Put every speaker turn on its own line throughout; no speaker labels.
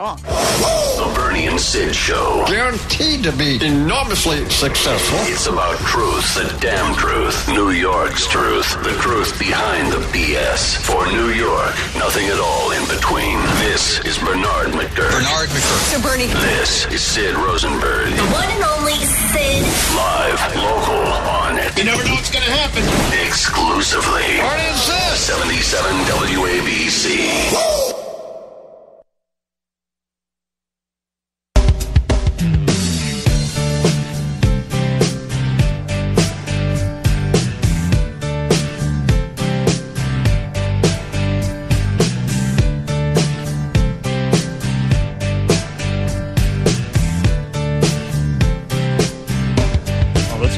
Oh.
The Bernie and Sid Show.
Guaranteed to be enormously successful.
It's about truth, the damn truth, New York's truth, the truth behind the BS. For New York, nothing at all in between. This is Bernard McGurk.
Bernard McGurk.
So Bernie.
This is Sid Rosenberg.
The one and only Sid.
Live, local, on it.
You never know what's going to happen.
Exclusively.
What is this?
77 WABC.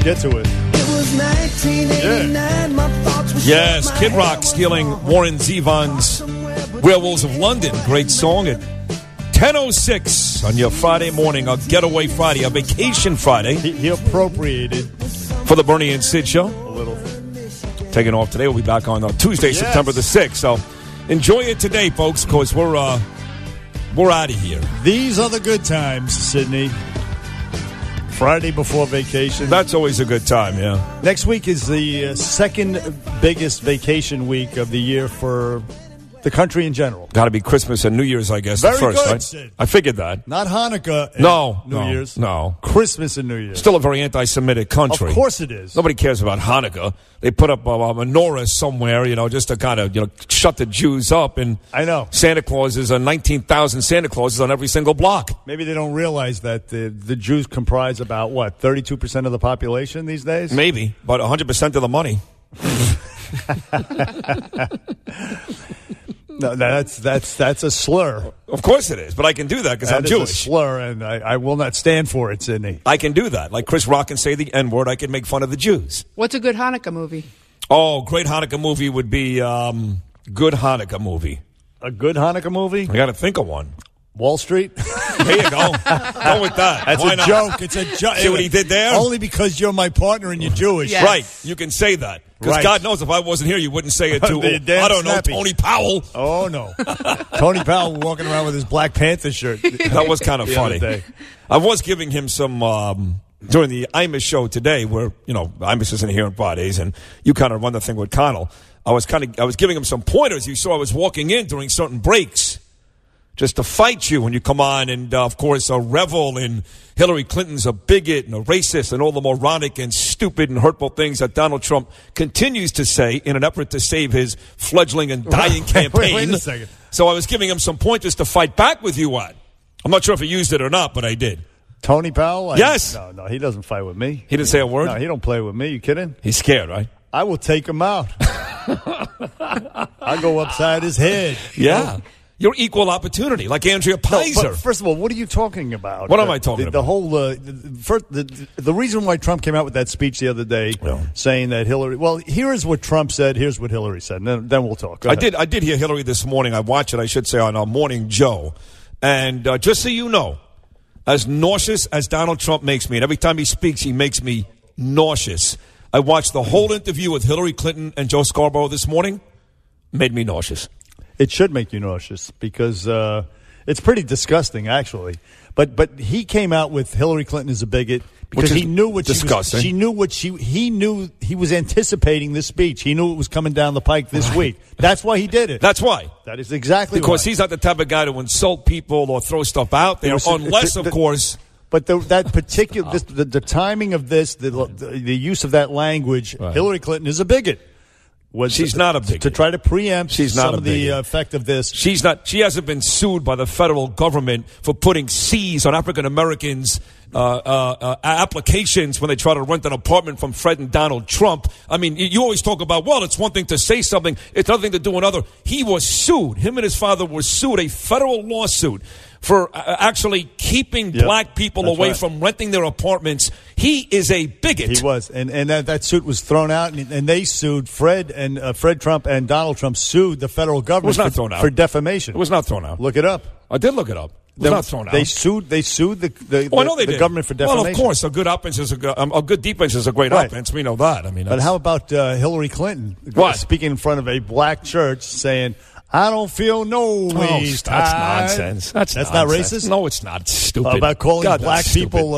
Get to it.
It was 1989. My thoughts were
Yes, Kid Rock stealing Warren Zevon's Werewolves of London. Great song at 10:06 on your Friday morning, a getaway Friday, a vacation Friday.
He appropriated
for the Bernie and Sid Show.
A little.
Taking off today. We'll be back on Tuesday, September the 6th. So enjoy it today, folks, because we're out of here.
These are the good times, Sydney. Friday before vacation.
That's always a good time, yeah.
Next week is the second biggest vacation week of the year for the country in general.
Got to be Christmas and New Year's, I guess.
Very
first,
good,
right?
Sid.
I figured that.
Not Hanukkah and New Year's.
No.
Christmas and New Year's.
Still a very anti-Semitic country.
Of course it is.
Nobody cares about Hanukkah. They put up a menorah somewhere, just to kind of, shut the Jews up. And
I know.
Santa Clauses, 19,000 Santa Clauses on every single block.
Maybe they don't realize that the Jews comprise about, 32% of the population these days?
Maybe, but 100% of the money.
No, that's a slur.
Of course it is, but I can do that because I'm Jewish.
It's a slur, and I will not stand for it, Sydney.
I can do that. Like Chris Rock can say the N-word, I can make fun of the Jews.
What's a good Hanukkah movie?
Oh, great Hanukkah movie would be good Hanukkah movie.
A good Hanukkah movie?
I got to think of one.
Wall Street?
There you go. Go with that.
That's
Why
a
not?
joke. It's a joke.
See what he did there?
Only because you're my partner and you're Jewish.
Yes.
Right. You can say that. Because
Right.
God knows if I wasn't here, you wouldn't say it to,
I don't
know, Tony Powell.
Oh, no. Tony Powell walking around with his Black Panther shirt.
That was kind of
the
funny.
other day.
I was giving him some, during the Imus show today, where, Imus isn't here on Fridays, and you kind of run the thing with Connell. I was giving him some pointers. You saw I was walking in during certain breaks just to fight you when you come on and, of course, revel in Hillary Clinton's a bigot and a racist and all the moronic and stupid and hurtful things that Donald Trump continues to say in an effort to save his fledgling and dying campaign.
Wait a second.
So I was giving him some pointers to fight back with you on. I'm not sure if he used it or not, but I did.
Tony Powell?
Yes.
No, he doesn't fight with me.
He didn't say a word?
No, he don't play with me. You kidding?
He's scared, right?
I will take him out. I'll go upside his head.
Yeah. You're equal opportunity, like Andrea Pizer.
But first of all, what are you talking about?
What am I talking about?
The whole the reason why Trump came out with that speech the other day, saying that Hillary. Well, here is what Trump said. Here's what Hillary said. And then we'll talk.
I did hear Hillary this morning. I watched it, I should say, on Morning Joe. And just so you know, as nauseous as Donald Trump makes me, and every time he speaks, he makes me nauseous. I watched the whole interview with Hillary Clinton and Joe Scarborough this morning. Made me nauseous.
It should make you nauseous because it's pretty disgusting, actually. But he came out with Hillary Clinton as a bigot because he knew what
disgusting.
He knew what he knew. He was anticipating this speech. He knew it was coming down the pike this week. That's why he did it.
That's why.
That is exactly
because
why.
he's not the type of guy to insult people or throw stuff out there, unless, of course.
But that particular the timing of this, the use of that language, right. Hillary Clinton is a bigot.
She's not a bigot.
To try to preempt some of the effect of this.
She's not. She hasn't been sued by the federal government for putting C's on African Americans' applications when they try to rent an apartment from Fred and Donald Trump. I mean, you always talk about, well, it's one thing to say something, it's another thing to do another. He was sued. Him and his father were sued, a federal lawsuit, for actually keeping black people away from renting their apartments. He is a bigot.
He was, and that suit was thrown out, and they sued Fred Trump and Donald Trump sued the federal government.
It was not thrown out.
For defamation.
It was not thrown out.
Look it up.
I did look it up. It was not thrown out.
They sued the government for defamation.
Well, of course, a good offense is a good defense is a great offense. We know that. I mean,
but how about Hillary Clinton?
What?
Speaking in front of a black church, saying, I don't feel no ways.
That's nonsense. That's
not
nonsense.
racist?
No, it's not. It's stupid.
About calling
God,
black
that's
people,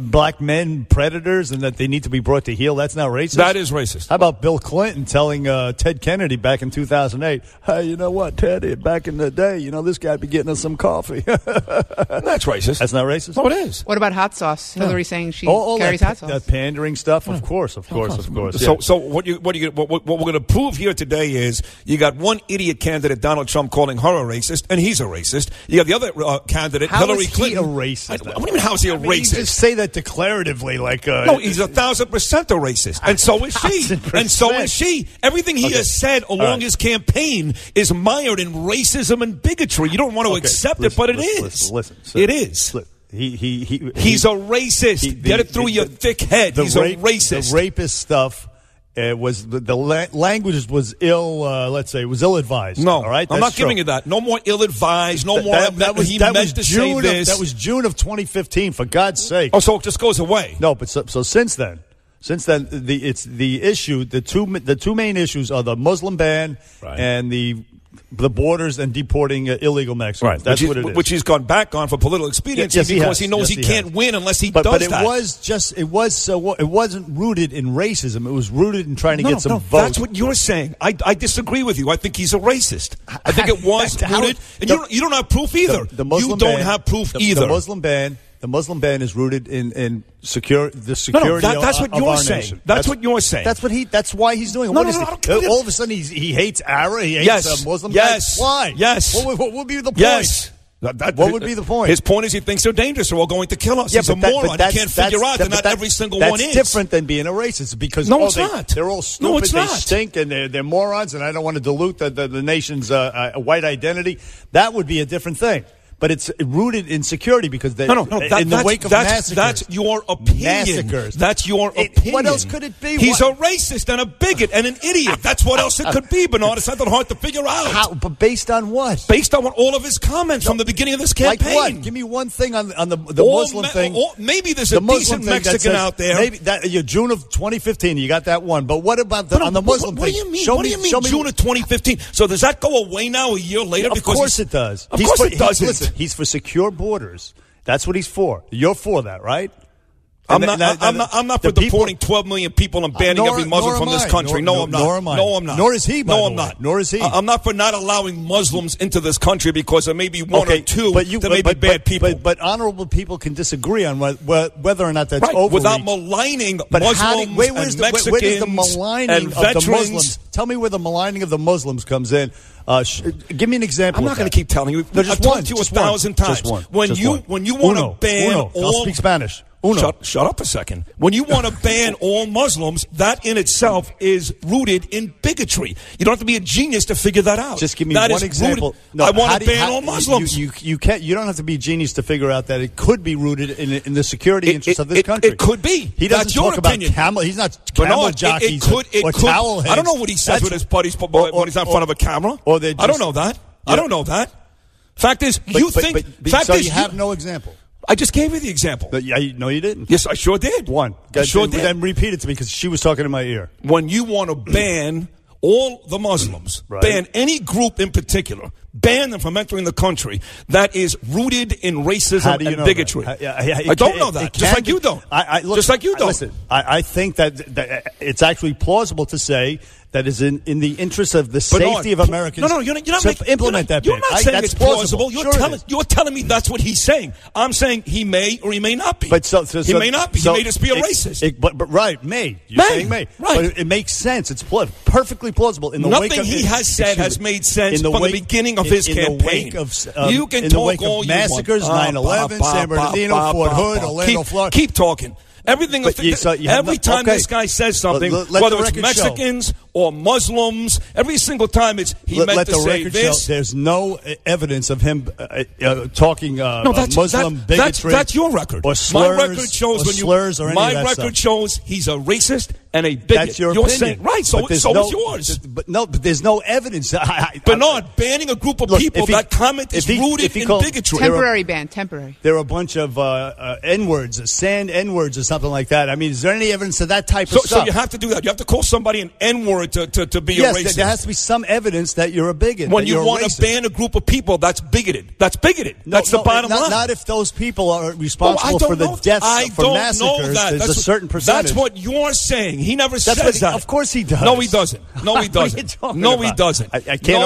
black men predators and that they need to be brought to heel. That's not racist?
That is racist.
How about Bill Clinton telling Ted Kennedy back in 2008, hey, you know what, Teddy, back in the day, this guy be getting us some coffee.
That's racist.
That's not racist?
No, it is.
What about hot sauce? Hillary saying she
all
carries
that,
hot sauce.
That pandering stuff, of course.
So,
Yeah.
so what we're going to prove here today is you got one idiot candidate, Donald Trump, calling her a racist, and he's a racist. You got the other candidate,
How
Hillary
is he
Clinton.
a racist?
What do you mean? How is he a racist?
You just say that declaratively, like
no, he's 1,000% a racist, and so is she,
1,000%.
and so is she. Everything he has said along his campaign is mired in racism and bigotry. You don't want to accept it, but it is.
Listen,
it is. He's a racist. Get it through your thick head. He's a racist.
The rapist stuff. Was the language was let's say, was ill-advised.
No,
all right?
I'm not giving you that. No more ill-advised. No more. That was June.
That was June of 2015. For God's sake.
Oh, so it just goes away.
No, but so since then, it's the issue. The two main issues are the Muslim ban and the borders and deporting illegal Mexicans.
Right.
That's what it is.
Which he's gone back on for political expediency because he knows he can't win unless he does that.
But it wasn't rooted in racism. It was rooted in trying to get some votes.
That's what you're saying. I disagree with you. I think he's a racist. I think it was rooted. And you don't have proof either. You don't have proof either.
The Muslim ban is rooted in the security
that's what
of
you're
our
saying.
nation.
That's what you're saying.
That's why he's doing it. All of a sudden he hates Arab. He hates Muslim guys. Why?
Yes.
What would be the point?
Yes.
What would be the point?
His point is he thinks they're dangerous. They're all going to kill us. He's a moron. He can't figure out that not every single one is.
That's different than being a racist because
it's not.
They're all stupid.
No, it's
they
not.
stink and they're morons. And I don't want to dilute the nation's white identity. That would be a different thing. But it's rooted in security because in the wake of massacres.
That's your opinion.
Massacres.
That's your opinion.
What else could it be?
He's a racist and a bigot and an idiot. That's what else it could be, Bernard. It's not that hard to figure out.
How? But based on what?
Based on all of his comments from the beginning of this campaign.
Like what? Give me one thing on the Muslim thing.
Maybe there's a decent Mexican out there.
Maybe June of 2015. You got that one. But what about on the Muslim thing?
What do you mean? What do you mean June of 2015? So does that go away now a year later?
Of course it does.
Of course it doesn't.
Listen, he's for secure borders. That's what he's for. You're for that, right?
I'm not for deporting 12 million people and banning every Muslim from this country. No, I'm not.
Nor am I.
No, I'm not.
Nor is he.
No, I'm not.
Nor is he.
I'm not for not allowing Muslims into this country because there may be one or two that may be bad people.
But honorable people can disagree on whether or not that's overreach.
Without maligning Muslims and Mexicans
where does the maligning
and veterans.
Of the Muslims? Tell me where the maligning of the Muslims comes in. Give me an example.
I'm not going to keep telling you. I've told you 1,000 times. When you want to ban all,
I'll speak Spanish.
Shut up a second. When you want to ban all Muslims, that in itself is rooted in bigotry. You don't have to be a genius to figure that out.
Just give me one example.
No, I want to ban all Muslims.
You can't. You don't have to be a genius to figure out that it could be rooted in the security interests of this country.
It could be.
He doesn't
That's your
talk about
opinion.
camel. He's not camel jockeys or towel heads.
I don't know what he says with his buddies when he's not in front of a camera. I don't know that. I don't know that. Fact is, you
have no example.
I just gave you the example.
No, you didn't.
Yes, I sure did.
I sure did. Then repeat it to me because she was talking in my ear.
When you want to ban all the Muslims, ban any group in particular, ban them from entering the country, that is rooted in racism and bigotry. I don't know that. Just like you don't. Just like you don't.
Listen, I think that it's actually plausible to say that is in the interest of the safety of Americans.
No, you're not making,
implement that.
You're not saying it's plausible. You're telling me that's what he's saying. I'm saying he may or he may not be.
But
he may not be. He may just be a racist.
But may. You're saying may.
Right.
But it makes sense. It's perfectly plausible.
Nothing he has said has made sense from the beginning of his campaign. You can talk all you want.
Massacres, 9/11, San Bernardino, Fort Hood, Orlando, Florida.
Keep talking. Every time this guy says something, whether it's Mexicans or Muslims, every single time he meant to say this.
There's no evidence of him talking Muslim bigotry.
That's your record.
Or slurs,
my record shows
or slurs or any
my
of that
record
stuff.
shows he's a racist. and a bigot.
That's your opinion.
Saying, right, so is yours.
But there's no evidence.
Bernard, banning a group of people that comment is rooted in bigotry.
Temporary ban, temporary.
There are a bunch of N-words, sand N-words or something like that. I mean, is there any evidence of that type of stuff?
So you have to do that. You have to call somebody an N-word to be a racist.
Yes, there has to be some evidence that you're a bigot.
When you want to ban a group of people, that's bigoted. That's bigoted. That's the bottom line.
Not if those people are responsible for the deaths, for massacres. There's a certain percentage.
That's what you're saying. He never says that.
Of course he does.
No, he doesn't. No, he doesn't. No, he doesn't.
I can't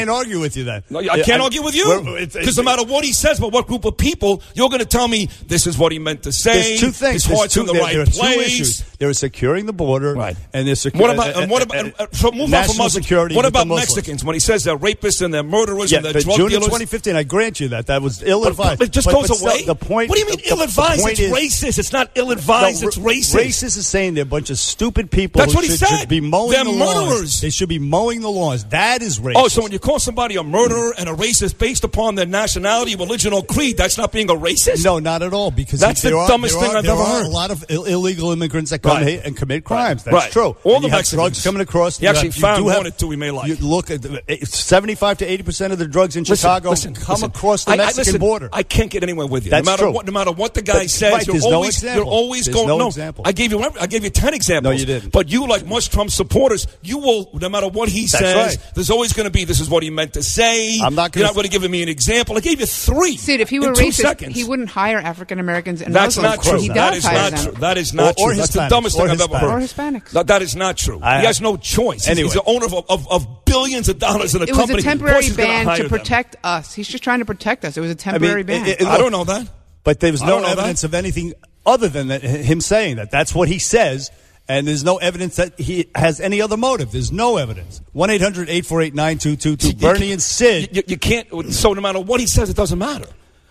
argue with you then.
No, I can't argue with you. Because no matter what he says about what group of people, you're going to tell me this is what he meant to say.
There's two things.
His heart's in the right place.
There are two issues. There is securing the border,
right,
and there's
what about move on from Muslims?
Security.
What about Mexicans when he says they're rapists and they're murderers and they're drug
June
dealers?
June 2015, I grant you that was ill-advised.
But it just goes away.
The point.
What do you mean ill-advised? It's racist. It's not ill-advised. It's racist.
Racist is saying they're a bunch of stupid people.
That's what he said.
Should be mowing
they're
the
murderers.
Lawns. They should be mowing the lawns. That is racist.
Oh, so when you call somebody a murderer and a racist based upon their nationality, religion, or creed, that's not being a racist?
No, not at all. Because
that's the dumbest thing I've ever heard.
There are a lot of illegal immigrants that come here and commit crimes.
Right.
That's true.
All
and
the
you have
Mexicans
drugs coming across.
He actually found one or two he may like.
You look at 75 to 80% of the drugs in Chicago come across the Mexican border.
I can't get anywhere with you.
That's true.
No matter what the guy says, you're always going.
No example.
I gave you 10 examples.
No, you didn't.
But you, like most Trump supporters, you will, no matter what he says,
right.
There's always going to be, this is what he meant to say. You're not going to give me an example. I gave you 3.
Sid, if he were racist, he wouldn't hire African Americans and
That's
Muslims.
not true.
He
that
does
is
hire
not
them.
true. That is not true. That's the dumbest thing I've ever heard.
Or Hispanics.
That is not true. He has no choice.
Anyway.
He's the owner of billions of dollars in a company.
It was a temporary ban to
them.
protect us. He's just trying to protect us. It was a temporary ban.
I don't know that.
But there was no evidence of anything other than him saying that. That's what he says. And there's no evidence that he has any other motive. There's no evidence. 1-800-848-9222. Bernie and Sid.
You can't. So no matter what he says, it doesn't matter.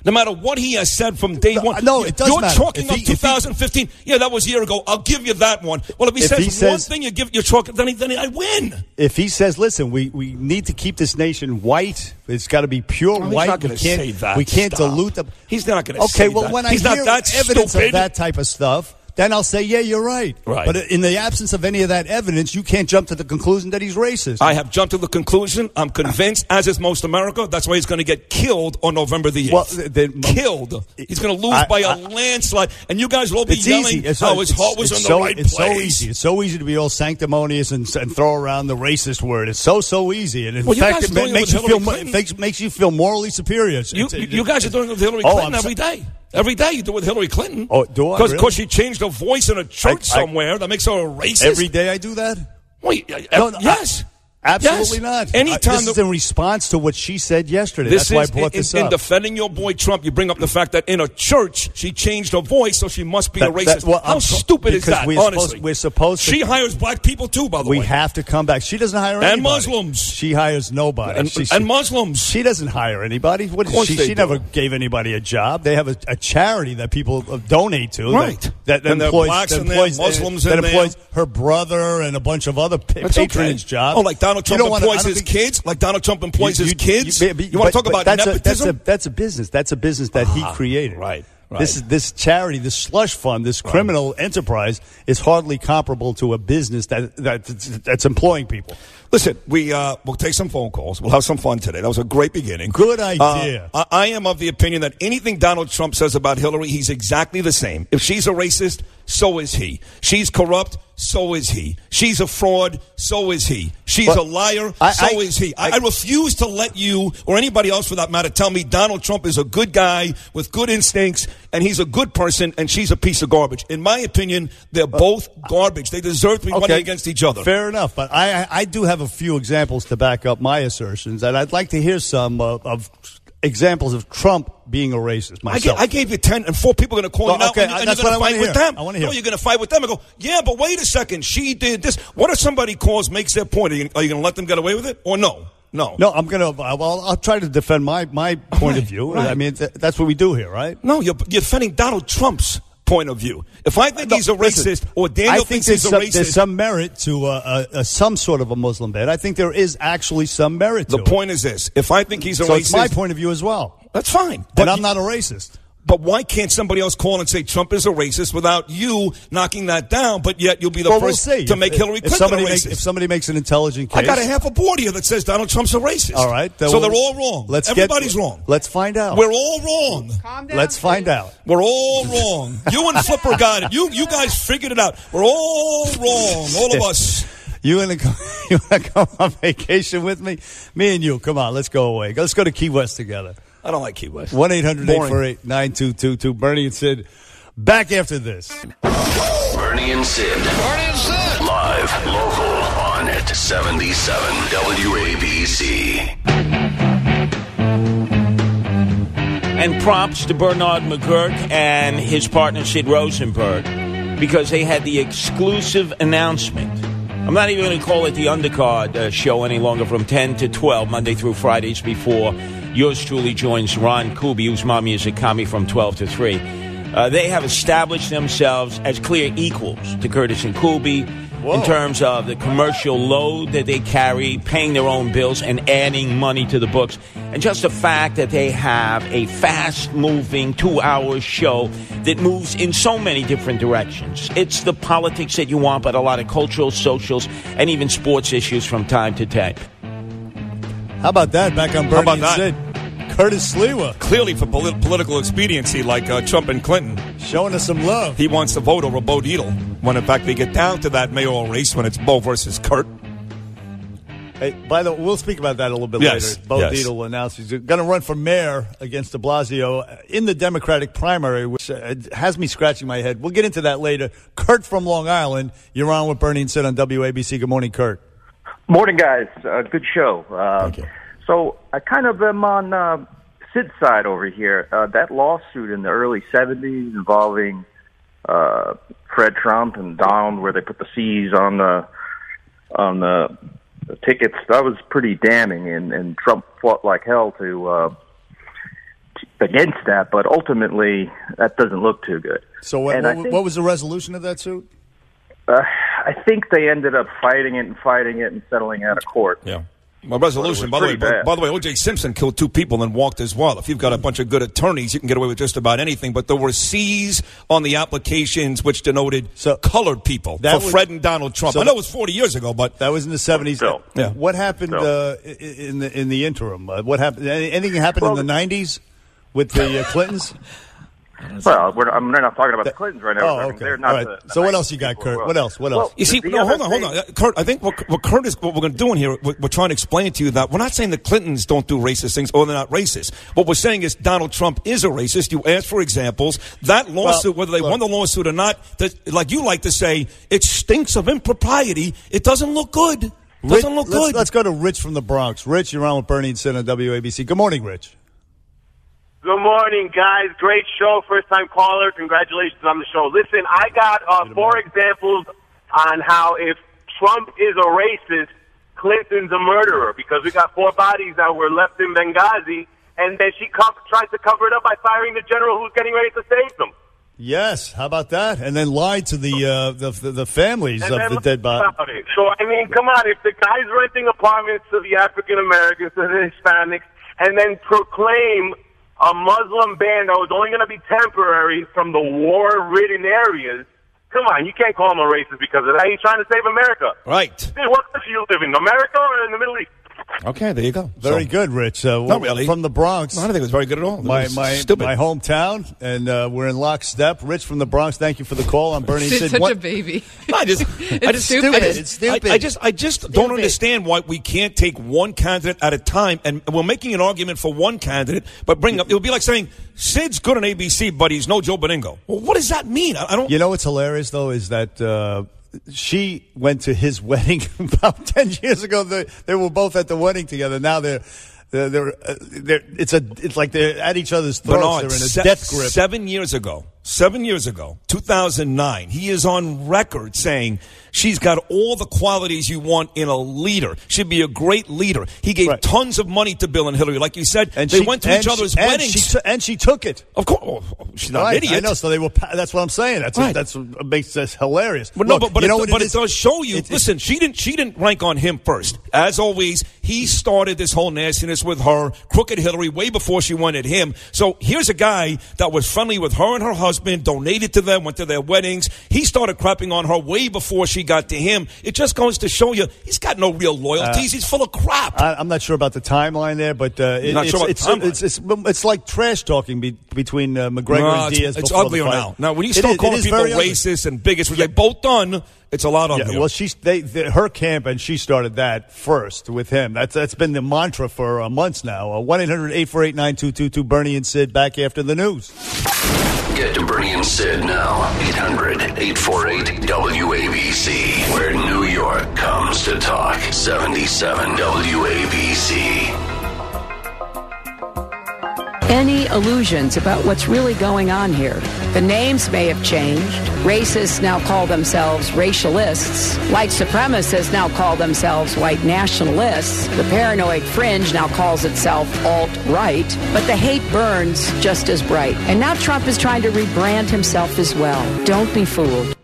No matter what he has said from day one.
No, it does matter.
You're chalking up 2015. Yeah, that was a year ago. I'll give you that one. Well, if he says one thing, you're chalking, then I win.
If he says, listen, we need to keep this nation white. It's got to be pure white.
He's not going to say that.
We can't dilute them.
He's not going to say that.
Okay, well, when I hear evidence of that type of stuff, then I'll say, yeah, you're right.
Right.
But in the absence of any of that evidence, you can't jump to the conclusion that he's racist.
I have jumped to the conclusion. I'm convinced, as is most America, that's why he's going to get killed on November the 8th.
Well,
killed. He's going to lose by a landslide. And you guys will all be yelling how his heart was in the right place.
It's so easy. It's so easy to be all sanctimonious and throw around the racist word. It's so easy. And in fact, it makes you feel morally superior.
You guys are doing it with Hillary Clinton every day. Every day you do it with Hillary Clinton.
Oh, do I?
Because she changed her voice in a church somewhere. That makes her a racist.
Every day I do that?
Wait, yes.
Absolutely not.
Anytime
this is in response to what she said yesterday. That's why I brought this up.
In defending your boy Trump, you bring up the fact that in a church she changed her voice, so she must be a racist. How stupid is that, honestly?
We're supposed to.
She hires black people too, by the way.
We have to come back. She doesn't hire anybody.
And Muslims.
She hires nobody.
And Muslims.
She doesn't hire anybody. What is she never gave anybody a job. They have a charity that people donate to.
Right.
That
employs Muslims that
employs her brother and a bunch of other patronage jobs.
Oh, like Donald Trump employs his kids? Like Donald Trump employs his kids? You want to talk about nepotism?
That's a business. That's a business that he created.
Right.
This charity, this slush fund, this criminal enterprise is hardly comparable to a business that's employing people.
Listen, we'll take some phone calls. We'll have some fun today. That was a great beginning.
Good idea.
I am of the opinion that anything Donald Trump says about Hillary, he's exactly the same. If she's a racist, so is he. She's corrupt, so is he. She's a fraud, so is he. She's a liar, so is he. I refuse to let you, or anybody else for that matter, tell me Donald Trump is a good guy with good instincts, and he's a good person, and she's a piece of garbage. In my opinion, they're both garbage. They deserve to be running against each other.
Fair enough, but I do have a few examples to back up my assertions, and I'd like to hear some of examples of Trump being a racist myself.
I gave you 10, and 4 people are going to call you now, and
that's
you're going to fight with them.
I want to hear.
No, you're going to fight with them and go, yeah, but wait a second, she did this. What if somebody makes their point? Are you going to let them get away with it, or no? No, I'm
going to. I'll try to defend my point of view. Right. I mean, that's what we do here, right?
No, you're defending Donald Trump's point of view. If I think he's a racist, or Daniel thinks he's a racist,
there's some merit to some sort of a Muslim ban. I think there is actually some merit to it.
The point is this: if I think he's a racist,
it's my point of view as well.
That's fine,
but I'm not a racist.
But why can't somebody else call and say Trump is a racist without you knocking that down? But yet you'll be the first to make Hillary Clinton a racist.
If somebody makes an intelligent case.
I got a half a board here that says Donald Trump's a racist.
All right.
So they're all wrong. Everybody's wrong.
Let's find out.
We're all wrong.
Calm down.
Let's find out.
We're all wrong. You and Flipper got it. You guys figured it out. We're all wrong. All of us.
You want to come on vacation with me? Me and you. Come on. Let's go away. Let's go to Key West together.
I don't like Key West.
1-800-848-9222. Bernie and Sid. Back after this.
Bernie and Sid.
Bernie and Sid.
Live, local, on at 77 WABC.
And props to Bernard McGurk and his partner Sid Rosenberg because they had the exclusive announcement. I'm not even going to call it the undercard show any longer, from 10 to 12, Monday through Fridays, before yours truly joins Ron Kuby, whose mommy is a commie, from 12 to 3. They have established themselves as clear equals to Curtis and Kuby in terms of the commercial load that they carry, paying their own bills, and adding money to the books. And just the fact that they have a fast-moving 2-hour show that moves in so many different directions. It's the politics that you want, but a lot of cultural, socials, and even sports issues from time to time.
How about that? Back on Bernie and Sid. Curtis Sliwa.
Clearly for political expediency, like Trump and Clinton.
Showing us some love.
He wants to vote over Bo Dietl, when in fact they get down to that mayoral race when it's Bo versus Kurt.
Hey, by the way, we'll speak about that a little bit later. Bo Dietl announced he's going to run for mayor against de Blasio in the Democratic primary, which has me scratching my head. We'll get into that later. Kurt from Long Island, you're on with Bernie and Sid on WABC. Good morning, Kurt.
Morning, guys. Good show.
Thank you.
So I kind of am on Sid's side over here. That lawsuit in the early 70s involving Fred Trump and Donald, where they put the C's on the tickets, that was pretty damning, and Trump fought like hell to against that, but ultimately that doesn't look too good.
So what was the resolution of that suit?
I think they ended up fighting it and settling out of court.
Yeah. My resolution, by the way, O.J. Simpson killed 2 people and walked as well. If you've got a bunch of good attorneys, you can get away with just about anything. But there were C's on the applications which denoted colored people for Fred and Donald Trump. I know it was 40 years ago, but
that was in the 70s.
Yeah.
What happened in the interim? What happened? Anything happened in the 90s with the Clintons?
Well, I'm not talking about the Clintons right now.
Oh, okay.
They're not
so what else you got, Kurt? What else?
Well,
you see, hold on. Kurt, I think what we're going to do in here, we're trying to explain to you that we're not saying the Clintons don't do racist things or they're not racist. What we're saying is Donald Trump is a racist. You asked for examples. That lawsuit, whether they won the lawsuit or not, like you like to say, it stinks of impropriety. It doesn't look good.
Let's go to Rich from the Bronx. Rich, you're on with Bernie and Sid on WABC. Good morning, Rich.
Good morning, guys. Great show. First-time caller. Congratulations on the show. Listen, I got 4 examples on how if Trump is a racist, Clinton's a murderer, because we got 4 bodies that were left in Benghazi, and then she tries to cover it up by firing the general who's getting ready to save them.
Yes, how about that? And then lied to the families of the dead bodies.
So, I mean, come on. If the guy's renting apartments to the African-Americans and the Hispanics, and then proclaim a Muslim ban that was only going to be temporary from the war-ridden areas, come on, you can't call him a racist because of that. He's trying to save America.
Right.
What country you live in, America or in the Middle East?
Okay, there you go.
Very good, Rich.
Not really.
From the Bronx.
No, I don't think it was very good at all.
My hometown, and we're in lockstep. Rich from the Bronx, thank you for the call. I'm Bernie.
It's such a baby.
It's stupid. It's stupid.
I just don't understand why we can't take one candidate at a time, and we're making an argument for one candidate, but it would be like saying Sid's good on ABC, but he's no Joe Beningo. Well, what does that mean? I don't.
You know what's hilarious though is that. She went to his wedding about 10 years ago. They were both at the wedding together. Now it's like they're at each other's throats.
Bernard,
they're in a death grip.
7 years ago, 2009, he is on record saying she's got all the qualities you want in a leader. She'd be a great leader. He gave tons of money to Bill and Hillary, like you said. And they went to each other's weddings.
And she took it.
Of course. She's not an idiot.
I know, so they were. That's what I'm saying. That's what makes this hilarious.
But it does show you. Listen, she didn't rank on him first. As always, He started this whole nastiness with her, crooked Hillary, way before she wanted him. So here's a guy that was friendly with her and her husband, donated to them, went to their weddings. He started crapping on her way before she got to him. It just goes to show you he's got no real loyalties. He's full of crap.
I'm not sure about the timeline there, but it's like trash talking between McGregor and Diaz.
It's uglier now. Now, when you start calling people racist and bigots, which they've both done, it's a lot uglier.
Well, her camp, and she started that first with him. That's been the mantra for months now. 1-800-848-9222. Bernie and Sid back after the news.
Get to Bernie and Sid now. 800-848-WABC. Where New York comes to talk. 77 WABC.
Any illusions about what's really going on here? The names may have changed. Racists now call themselves racialists. White supremacists now call themselves white nationalists. The paranoid fringe now calls itself alt-right. But the hate burns just as bright. And now Trump is trying to rebrand himself as well. Don't be fooled.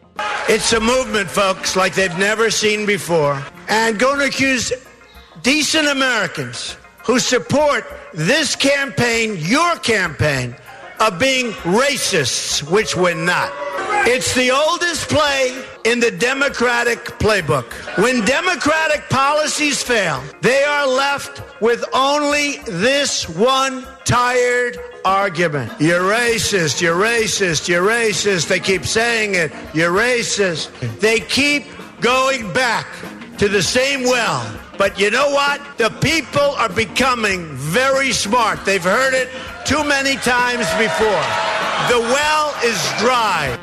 It's a movement, folks, like they've never seen before. And going to accuse decent Americans who support this campaign, your campaign, of being racists, which we're not. It's the oldest play in the Democratic playbook. When Democratic policies fail, they are left with only this one tired argument. You're racist, you're racist, you're racist. They keep saying it, you're racist. They keep going back to the same well. But you know what? The people are becoming very smart. They've heard it too many times before. The well is dry.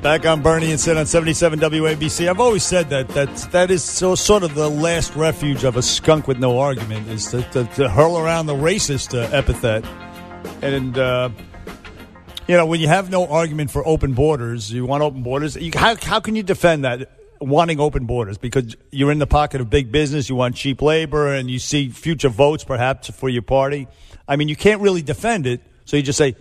Back on Bernie and Sid on 77 WABC. I've always said that is sort of the last refuge of a skunk with no argument, is to hurl around the racist epithet. And, when you have no argument for open borders, you want open borders. How can you defend that? Wanting open borders, because you're in the pocket of big business, you want cheap labor, and you see future votes perhaps for your party. I mean, you can't really defend it, so you just say,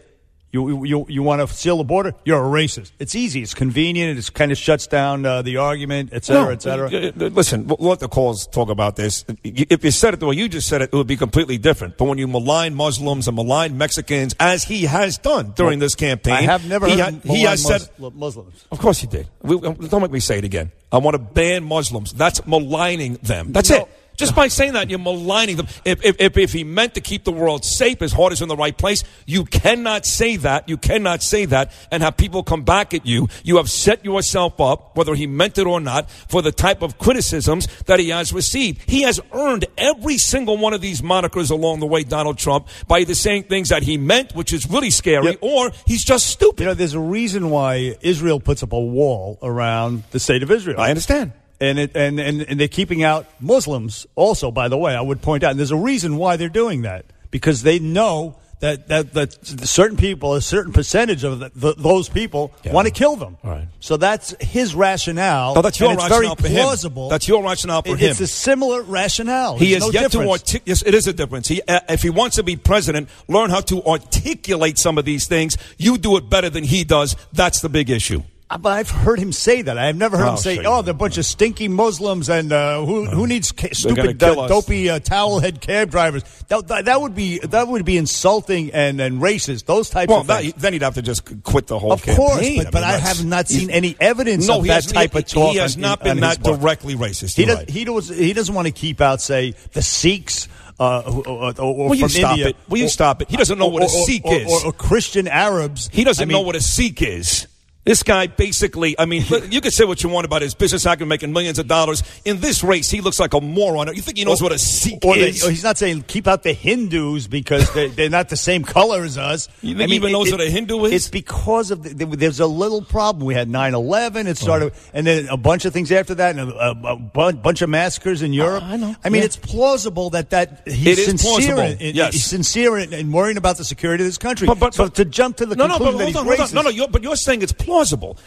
you want to seal the border? You're a racist. It's easy. It's convenient. It kind of shuts down the argument, et cetera, et cetera.
Listen, we'll let the calls talk about this. If you said it the way you just said it, it would be completely different. But when you malign Muslims and malign Mexicans, as he has done during this campaign.
I have never heard he has said Muslims.
Of course he did. Don't make me say it again. I want to ban Muslims. That's maligning them. That's it. Just by saying that, you're maligning them. If he meant to keep the world safe, his heart is in the right place, you cannot say that. You cannot say that and have people come back at you. You have set yourself up, whether he meant it or not, for the type of criticisms that he has received. He has earned every single one of these monikers along the way, Donald Trump, by either saying things that he meant, which is really scary, or he's just stupid.
There's a reason why Israel puts up a wall around the state of Israel.
I understand.
And they're keeping out Muslims also, by the way, I would point out. And there's a reason why they're doing that, because they know that certain people, a certain percentage of those people want to kill them.
Right.
So that's his rationale.
No, that's your
and it's
rationale
very
for
plausible.
Him. That's your rationale for him.
It's a similar rationale.
He is yet to articulate. Yes, it is a difference. If he wants to be president, learn how to articulate some of these things. You do it better than he does. That's the big issue.
But I've heard him say that. I have never heard him say, they're a bunch of stinky Muslims and who needs stupid, dopey towel head cab drivers. That would be insulting and racist. Those types of things.
Then he'd have to just quit the whole campaign.
Of course, but I have not seen any evidence of that type of talk.
He has not been that directly racist.
He doesn't want to keep out, say, the Sikhs. Will
you stop it? Will you stop it? He doesn't know what a Sikh is.
Or Christian Arabs.
He doesn't know what a Sikh is. This guy basically, you can say what you want about his business acumen, making millions of dollars. In this race, he looks like a moron. You think he knows what a Sikh is?
He's not saying keep out the Hindus because they're not the same color as us.
You think he even knows what a Hindu is?
It's because of there's a little problem. We had 9/11. It started, and then a bunch of things after that, and a bunch of massacres in Europe.
I know.
It's plausible that he's sincere. He's sincere in worrying about the security of this country. So to jump to the conclusion that he's racist.
But you're saying it's plausible.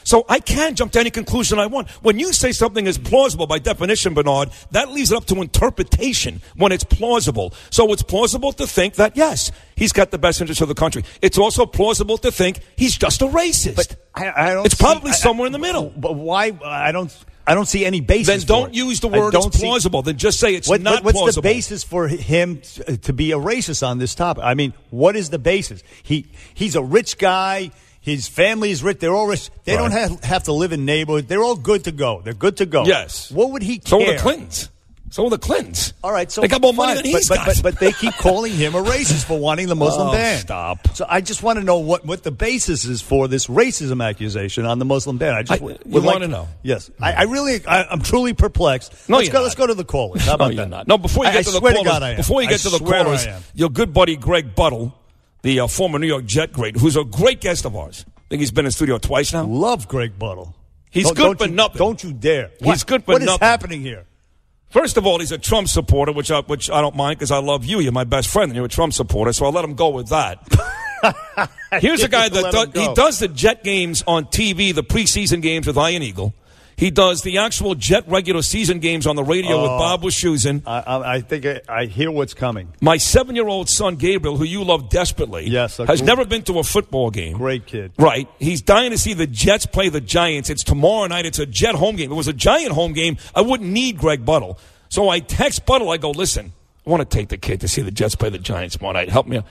So I can jump to any conclusion I want. When you say something is plausible by definition, Bernard, that leaves it up to interpretation when it's plausible. So it's plausible to think that, yes, he's got the best interest of the country. It's also plausible to think he's just a racist.
But I don't.
It's probably somewhere in the middle.
But why? I don't. I don't see any basis.
Then don't use the word it's plausible. Then just say it's not plausible.
What's the basis for him to be a racist on this topic? I mean, what is the basis? He's a rich guy. His family is rich. They're all rich. They don't have to live in neighborhoods. They're all good to go. They're good to go.
Yes.
What would he care?
So are the Clintons. All right, so they got more money than he's got.
But they keep calling him a racist for wanting the Muslim ban.
Stop.
So I just want to know what the basis is for this racism accusation on the Muslim ban.
You want to know?
Yes. I'm truly perplexed. Let's go to the callers. How about that?
Not. No, before you get to the callers, before you get to the callers,
I am.
Your good buddy Greg Buttle, the former New York Jet great, who's a great guest of ours. I think he's been in studio twice now.
Love Greg Buttle.
He's good for nothing.
Don't you dare.
He's good for nothing.
What is happening here?
First of all, he's a Trump supporter, which I don't mind because I love you. You're my best friend, and you're a Trump supporter, so I'll let him go with that. Here's a guy that does the Jet games on TV, the preseason games with Iron Eagle. He does the actual Jet regular season games on the radio with Bob Wischusen.
I think I hear what's coming.
My 7-year-old son, Gabriel, who you love desperately, has never been to a football game.
Great kid.
Right. He's dying to see the Jets play the Giants. It's tomorrow night. It's a Jet home game. If it was a Giant home game, I wouldn't need Greg Buttle. So I text Buttle. I go, listen, I want to take the kid to see the Jets play the Giants tomorrow night. Help me out.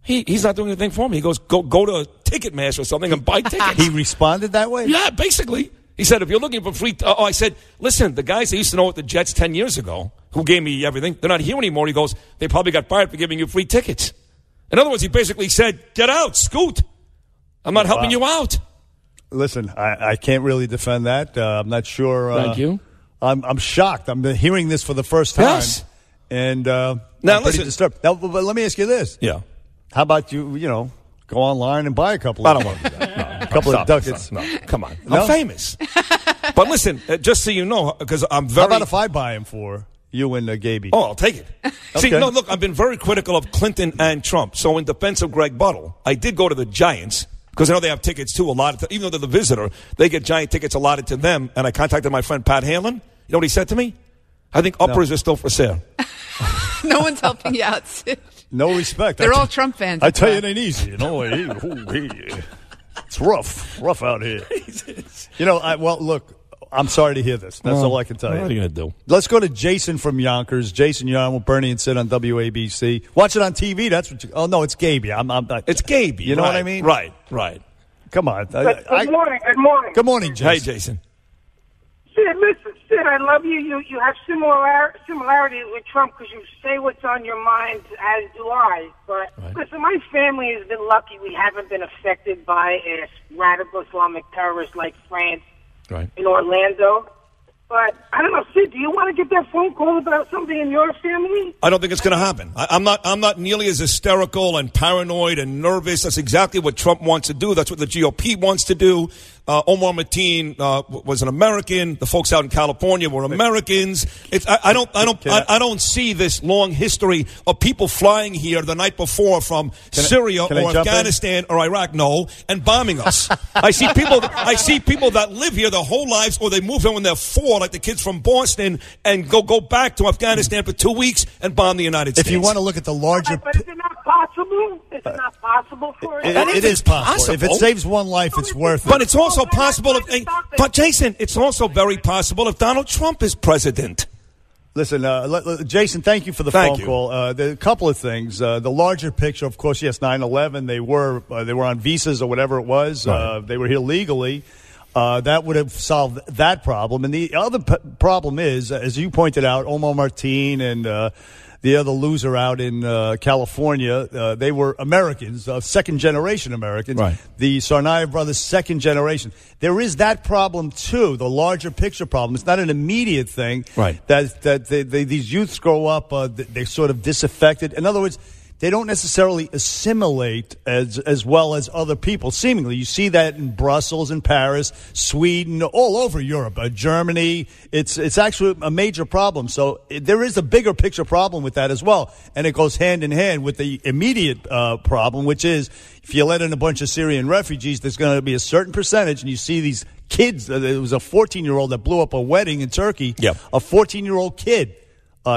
He's not doing anything for me. He goes, go to Ticketmaster or something and buy tickets.
He responded that way?
Yeah, basically. He said, if you're looking for free... I said, listen, the guys I used to know at the Jets 10 years ago who gave me everything, they're not here anymore. He goes, they probably got fired for giving you free tickets. In other words, he basically said, get out, scoot. I'm not helping you out.
Listen, I can't really defend that. I'm not sure.
Thank you.
I'm shocked. I'm hearing this for the first time.
Yes.
And
now,
I'm pretty disturbed. Now, but let me ask you this.
Yeah.
How about you go online and buy a couple of...
I don't want to do that. No.
A couple of ducats.
No, come on.
No?
I'm famous. But listen, just so you know, because I'm very...
How about if I buy him for you and Gaby?
Oh, I'll take it. See, no, look, I've been very critical of Clinton and Trump. So in defense of Greg Buttle, I did go to the Giants, because I know they have tickets, too, even though they're the visitor, they get Giant tickets allotted to them. And I contacted my friend Pat Hanlon. You know what he said to me? I think uppers are still for sale.
No one's helping you out, Sid.
No respect.
They're all Trump fans.
I tell you, it ain't easy. It's rough out here. Look, I'm sorry to hear this. That's all I can tell you.
What are you going to do?
Let's go to Jason from Yonkers. Jason, you're on with Bernie and Sid on WABC. Watch it on TV. That's what you... Oh, no, it's Gaby.
It's Gaby.
You know what I mean?
Right.
Come on.
Good morning.
Good morning, Jason.
Hey, Jason.
Sid, I love you. You have similarity with Trump because you say what's on your mind, as do I. But listen, my family has been lucky. We haven't been affected by a radical Islamic terrorist like France in Orlando. But I don't know, Sid, do you want to get that phone call about something in your family?
I don't think it's going to happen. I'm not nearly as hysterical and paranoid and nervous. That's exactly what Trump wants to do. That's what the GOP wants to do. Omar Mateen was an American. The folks out in California were Americans. I don't see this long history of people flying here the night before from Syria or Afghanistan or Iraq, and bombing us. I see people that live here their whole lives, or they move here when they're 4, like the kids from Boston, and go back to Afghanistan for 2 weeks and bomb the United States.
If you want to look at the larger...
But is it not possible? Is it not possible for it?
It is possible. If it saves one life, it's worth it.
But it's also possible but Jason, it's also very possible if Donald Trump is president.
Listen, Jason, thank you for the phone call. There are a couple of things. The larger picture, of course, yes, 9/11. They were on visas or whatever it was. They were here legally. That would have solved that problem. And the other problem is, as you pointed out, Omar Mateen and the other loser out in California, they were Americans, second-generation Americans.
Right.
The Tsarnaev brothers, second generation. There is that problem, too, the larger picture problem. It's not an immediate thing.
Right.
That these youths grow up, they're sort of disaffected. In other words, they don't necessarily assimilate as well as other people, seemingly. You see that in Brussels and Paris, Sweden, all over Europe, Germany. It's actually a major problem. So there is a bigger picture problem with that as well. And it goes hand in hand with the immediate problem, which is if you let in a bunch of Syrian refugees, there's going to be a certain percentage, and you see these kids. There was a 14-year-old that blew up a wedding in Turkey.
Yep.
A 14-year-old kid.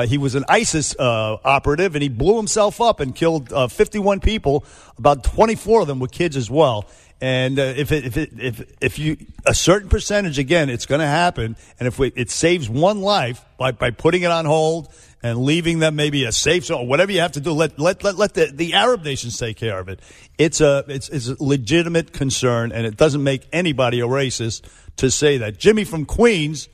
He was an ISIS operative, and he blew himself up and killed 51 people. About 24 of them were kids as well. And if you a certain percentage, again, it's going to happen. And if it saves one life by putting it on hold and leaving them maybe a safe zone, whatever you have to do, let the Arab nations take care of it. It's a legitimate concern, and it doesn't make anybody a racist to say that. Jimmy from Queens,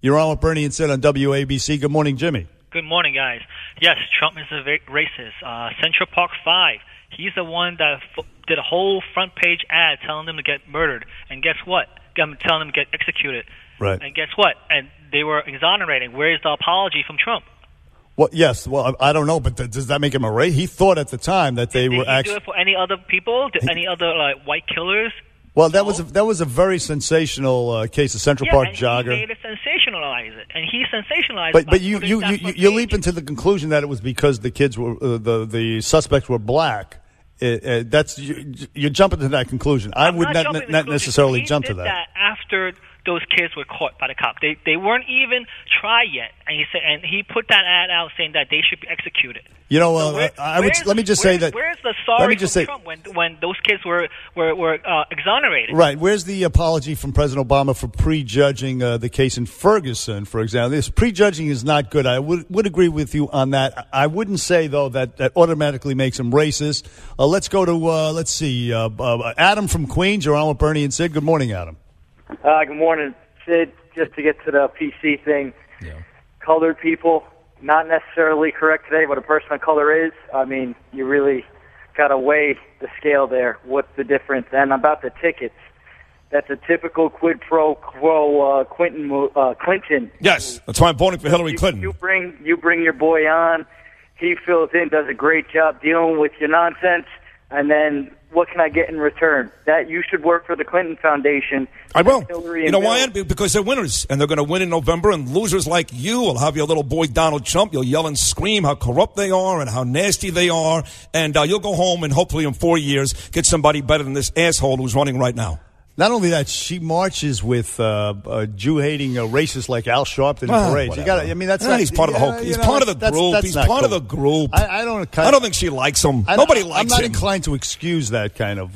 you're on with Bernie and Sid on WABC. Good morning, Jimmy.
Good morning, guys. Yes, Trump is a racist. Central Park 5. He's the one that did a whole front page ad telling them to get murdered. And guess what? Telling them to get executed.
Right.
And guess what? And they were exonerating. Where is the apology from Trump?
Well, yes. Well, I don't know, but does that make him a racist? He thought at the time that they were actually.
Did he do it for any other people? Any other white killers?
Well, that was a very sensational case, a Central Park jogger.
He made it sensationalize it, and he sensationalized.
But you leap into the conclusion that it was because the kids were the suspects were black. That's you're jumping to that conclusion. I would not necessarily jump to that.
He did that after those kids were caught by the cop. They weren't even tried yet, and he said, and he put that ad out saying that they should be executed.
You know, let me just say that.
Where's the sorry from Trump when those kids were exonerated?
Right. Where's the apology from President Obama for prejudging the case in Ferguson, for example? This prejudging is not good. I would agree with you on that. I wouldn't say, though, that automatically makes him racist. Let's go to, Adam from Queens. You're on with Bernie and Sid. Good morning, Adam.
Good morning, Sid. Just to get to the PC thing, colored people, not necessarily correct today, what a person of color is. I mean, you really got to weigh the scale there. What's the difference? And about the tickets, that's a typical quid pro quo Clinton.
Yes, that's why I'm voting for Hillary Clinton.
You bring your boy on. He fills in, does a great job dealing with your nonsense, and then what can I get in return? That you should work for the Clinton Foundation.
I will. You know why? Because they're winners, and they're going to win in November, and losers like you will have your little boy Donald Trump. You'll yell and scream how corrupt they are and how nasty they are, and you'll go home and hopefully in 4 years get somebody better than this asshole who's running right now.
Not only that, she marches with a Jew-hating racist like Al Sharpton in parades. You got. I mean, that's not,
he's part of the whole. He's part of the group. He's part of the group.
I don't think
she likes him. Nobody likes him.
I'm not inclined to excuse that kind of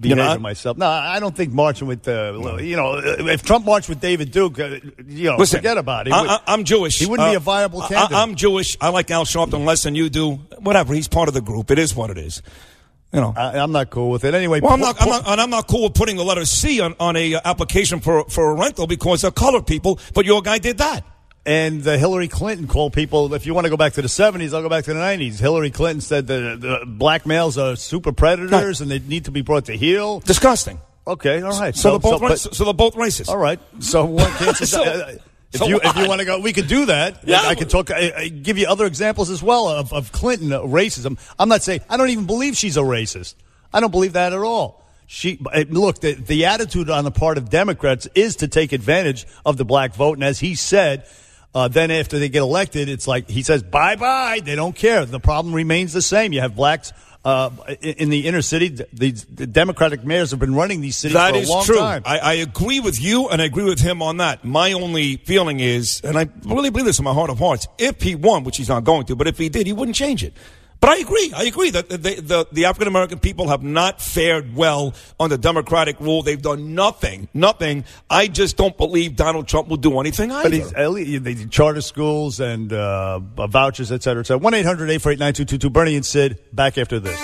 behavior myself. No, I don't think marching with if Trump marched with David Duke,
listen,
forget about it.
I'm Jewish.
He wouldn't be a viable candidate.
I'm Jewish. I like Al Sharpton less than you do. Whatever. He's part of the group. It is what it is. You know,
I'm not cool with it anyway.
Well, I'm not cool with putting the letter C on a application for a rental because they're colored people. But your guy did that.
And Hillary Clinton called people. If you want to go back to the 70s, I'll go back to the 90s. Hillary Clinton said the black males are super predators and they need to be brought to heel.
Disgusting.
Okay, all right.
So they're both racist.
All right. So what can't If you want to go, we could do that. Yeah. I could talk. Give you other examples as well of Clinton racism. I'm not saying I don't even believe she's a racist. I don't believe that at all. Look, the attitude on the part of Democrats is to take advantage of the black vote, and as he said, then after they get elected, it's like he says bye bye. They don't care. The problem remains the same. You have blacks. In the inner city, the Democratic mayors have been running these cities for a long time.
I agree with you, and I agree with him on that. My only feeling is, and I really believe this in my heart of hearts, if he won, which he's not going to, but if he did, he wouldn't change it. But I agree that the African-American people have not fared well under Democratic rule. They've done nothing. I just don't believe Donald Trump will do anything either.
But the charter schools and vouchers, et cetera, et cetera. 1-800-848-9222. Bernie and Sid, back after this.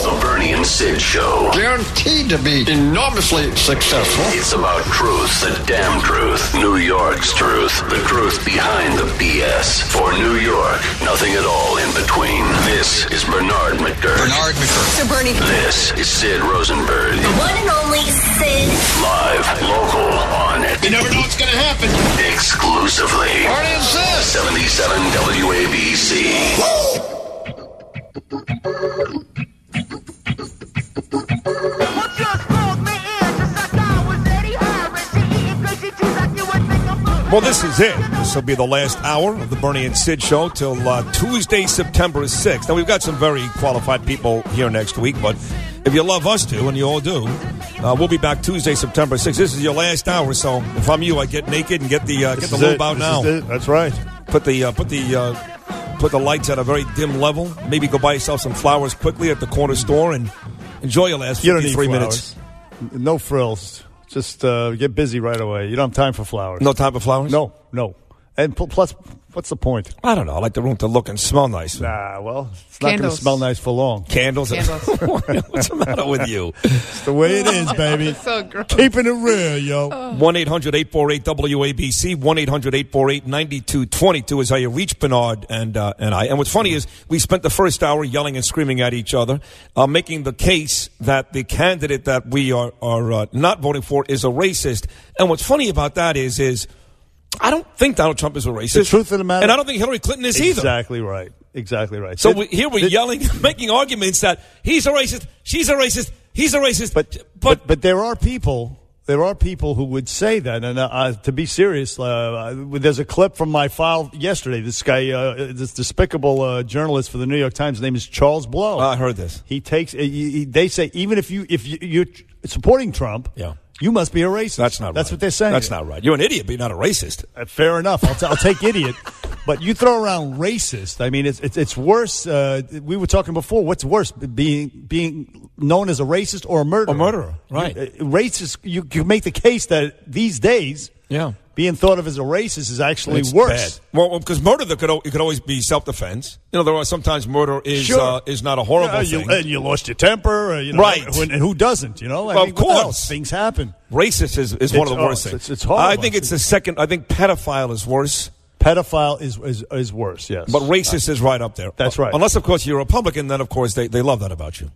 The Bernie and Sid Show.
Guaranteed to be enormously successful.
It's about truth, the damn truth, New York's truth, the truth behind the BS. For New York, nothing at all in between. This is Bernard McGurk.
So Bernie.
This is Sid Rosenberg.
The one and only Sid.
Live, local, on it.
You never know what's going to happen.
Exclusively.
What is this?
77 WABC.
Well, this is it. This will be the last hour of the Bernie and Sid Show till Tuesday, September 6th. Now, we've got some very qualified people here next week, but if you love us too, and you all do, we'll be back Tuesday, September 6th. This is your last hour, so if I'm you, I get naked and get the lube out now.
That's right.
Put the lights at a very dim level. Maybe go buy yourself some flowers quickly at the corner store and enjoy your last 53 minutes.
No frills. Just get busy right away. You don't have time for flowers.
No time for flowers?
No. And plus, what's the point?
I don't know. I like the room to look and smell nice.
Nah, well, it's not going to smell nice for long.
Candles? What's the matter with you?
It's the way it is, baby.
So gross.
Keeping it real, yo.
1-800-848-WABC, 1-800-848-9222 is how you reach Bernard and I. And what's funny is we spent the first hour yelling and screaming at each other, making the case that the candidate that we are not voting for is a racist. And what's funny about that is I don't think Donald Trump is a racist.
The truth of the matter.
And I don't think Hillary Clinton is either.
Exactly right. Exactly right.
So here we're yelling, making arguments that he's a racist, she's a racist, he's a racist.
But there are people who would say that. And to be serious, there's a clip from my file yesterday. This guy, this despicable journalist for the New York Times, his name is Charles Blow.
I heard this.
He takes. They say even if you're supporting Trump, you must be a racist.
That's not right.
That's what they're saying.
That's not right. You're an idiot, but you're not a racist.
Fair enough. I'll take idiot. But you throw around racist. I mean, it's worse. We were talking before. What's worse, being known as a racist or a murderer?
A murderer, right?
Racist. You can make the case that these days, being thought of as a racist is actually worse.
Bad. Well, because murder it could always be self-defense. You know, there are sometimes murder is not a horrible thing.
And you lost your temper,
right?
And who doesn't?
Of course,
things happen.
Racist is one of the worst things.
It's horrible.
I think it's the second. I think pedophile is worse.
Pedophile is worse. Yes,
but racist is right up there.
That's right.
Unless, of course, you're a Republican, then of course they love that about you.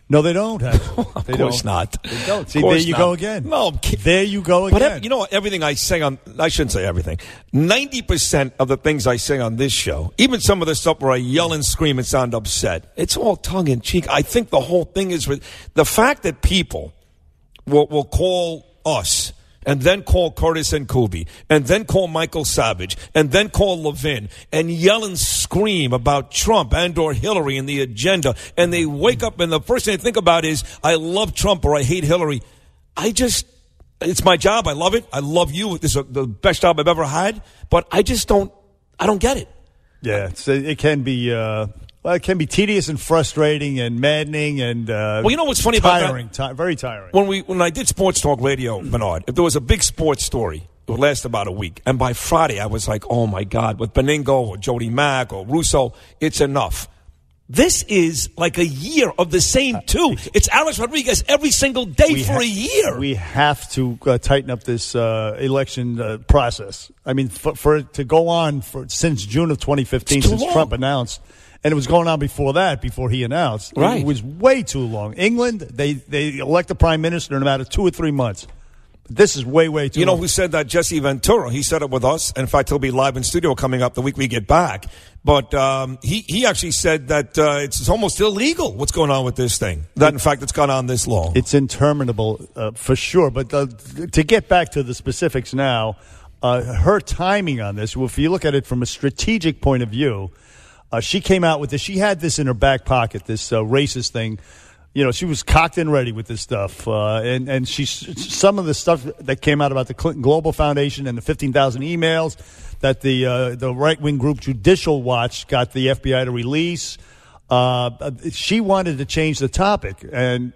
No, they don't. Actually.
Of course not.
They don't. See, there you go again.
No,
there you go again.
But you know what? Everything I say I shouldn't say everything. 90% of the things I say on this show, even some of the stuff where I yell and scream and sound upset, it's all tongue in cheek. I think the whole thing is the fact that people will call us and then call Curtis and Kubi, and then call Michael Savage, and then call Levin, and yell and scream about Trump and or Hillary and the agenda, and they wake up and the first thing they think about is, I love Trump or I hate Hillary. It's my job. I love it. I love you. This is the best job I've ever had, but I don't get it.
Yeah, it can be... it can be tedious and frustrating and maddening and
well, you know what's funny
tiring,
about that?
Very tiring.
When I did Sports Talk Radio, Bernard, if there was a big sports story, it would last about a week. And by Friday, I was like, oh, my God, with Beningo or Jody Mack or Russo, it's enough. This is like a year of the same two. It's Alex Rodriguez every single day for a year.
We have to tighten up this election process. I mean, for it to go on since June of 2015, since long. Trump announced. And it was going on before that, before he announced.
Right.
It was way too long. England, they elect a prime minister in about 2 or 3 months. This is way, way too long.
You know who said that? Jesse Ventura. He said it with us. In fact, he'll be live in studio coming up the week we get back. But he actually said that it's almost illegal what's going on with this thing. That, in fact, it's gone on this long.
It's interminable for sure. But to get back to the specifics now, her timing on this, if you look at it from a strategic point of view, she came out with this. She had this in her back pocket, this racist thing. You know, she was cocked and ready with this stuff. And some of the stuff that came out about the Clinton Global Foundation and the 15,000 emails that the right-wing group Judicial Watch got the FBI to release. She wanted to change the topic, and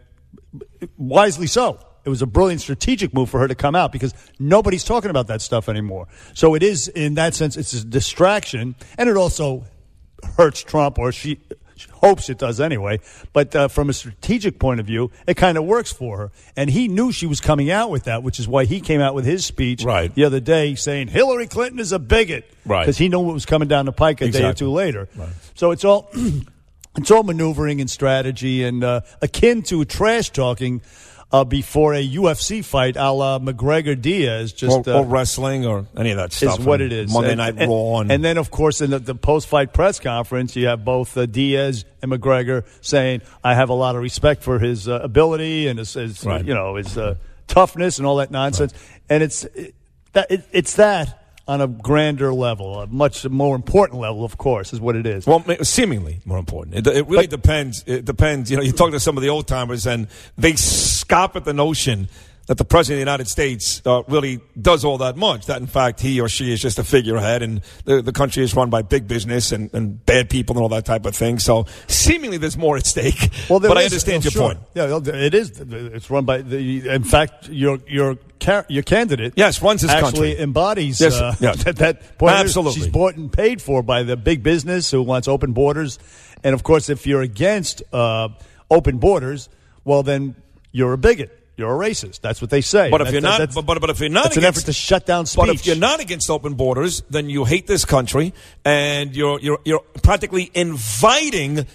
wisely so. It was a brilliant strategic move for her to come out because nobody's talking about that stuff anymore. So it is, in that sense, it's a distraction, and it also hurts Trump, or she hopes it does anyway. But from a strategic point of view, it kind of works for her. And he knew she was coming out with that, which is why he came out with his speech the other day saying Hillary Clinton is a bigot.
Right.
Because he knew what was coming down the pike a day or two later. Right. So it's all maneuvering and strategy and akin to trash talking before a UFC fight a la McGregor-Diaz.
Or wrestling or any of that stuff.
Is what it is.
Monday Night Raw.
And then, of course, in the post-fight press conference, you have both Diaz and McGregor saying, I have a lot of respect for his ability and his toughness and all that nonsense. Right. And it's that on a grander level, a much more important level, of course, is what it is.
Well, seemingly more important. It really depends. It depends. You know, you talk to some of the old timers, and they scoff at the notion that the president of the United States really does all that much. That, in fact, he or she is just a figurehead, and the country is run by big business and bad people and all that type of thing. So seemingly there's more at stake. Well, but I understand your point.
Yeah, it is. It's run by in fact, your candidate,
yes, runs his
actually
country.
Embodies
that
point.
Absolutely,
she's bought and paid for by the big business who wants open borders, and of course, if you're against open borders, well, then you're a bigot. You're a racist. That's what they say.
But if you're not, but if you're not,
it's an effort to shut down speech.
But if you're not against open borders, then you hate this country, and you're practically inviting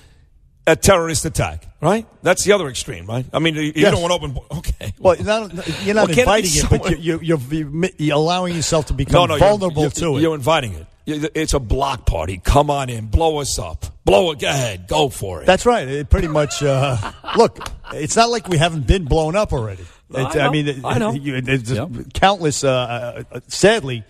a terrorist attack, right? That's the other extreme, right? I mean, you don't want open. Okay.
Well, you're not inviting it, but you're allowing yourself to become vulnerable to it.
You're inviting it. It's a block party. Come on in. Blow us up. Go ahead. Go for it.
That's right. It pretty much, look, it's not like we haven't been blown up already.
I know.
Countless, sadly,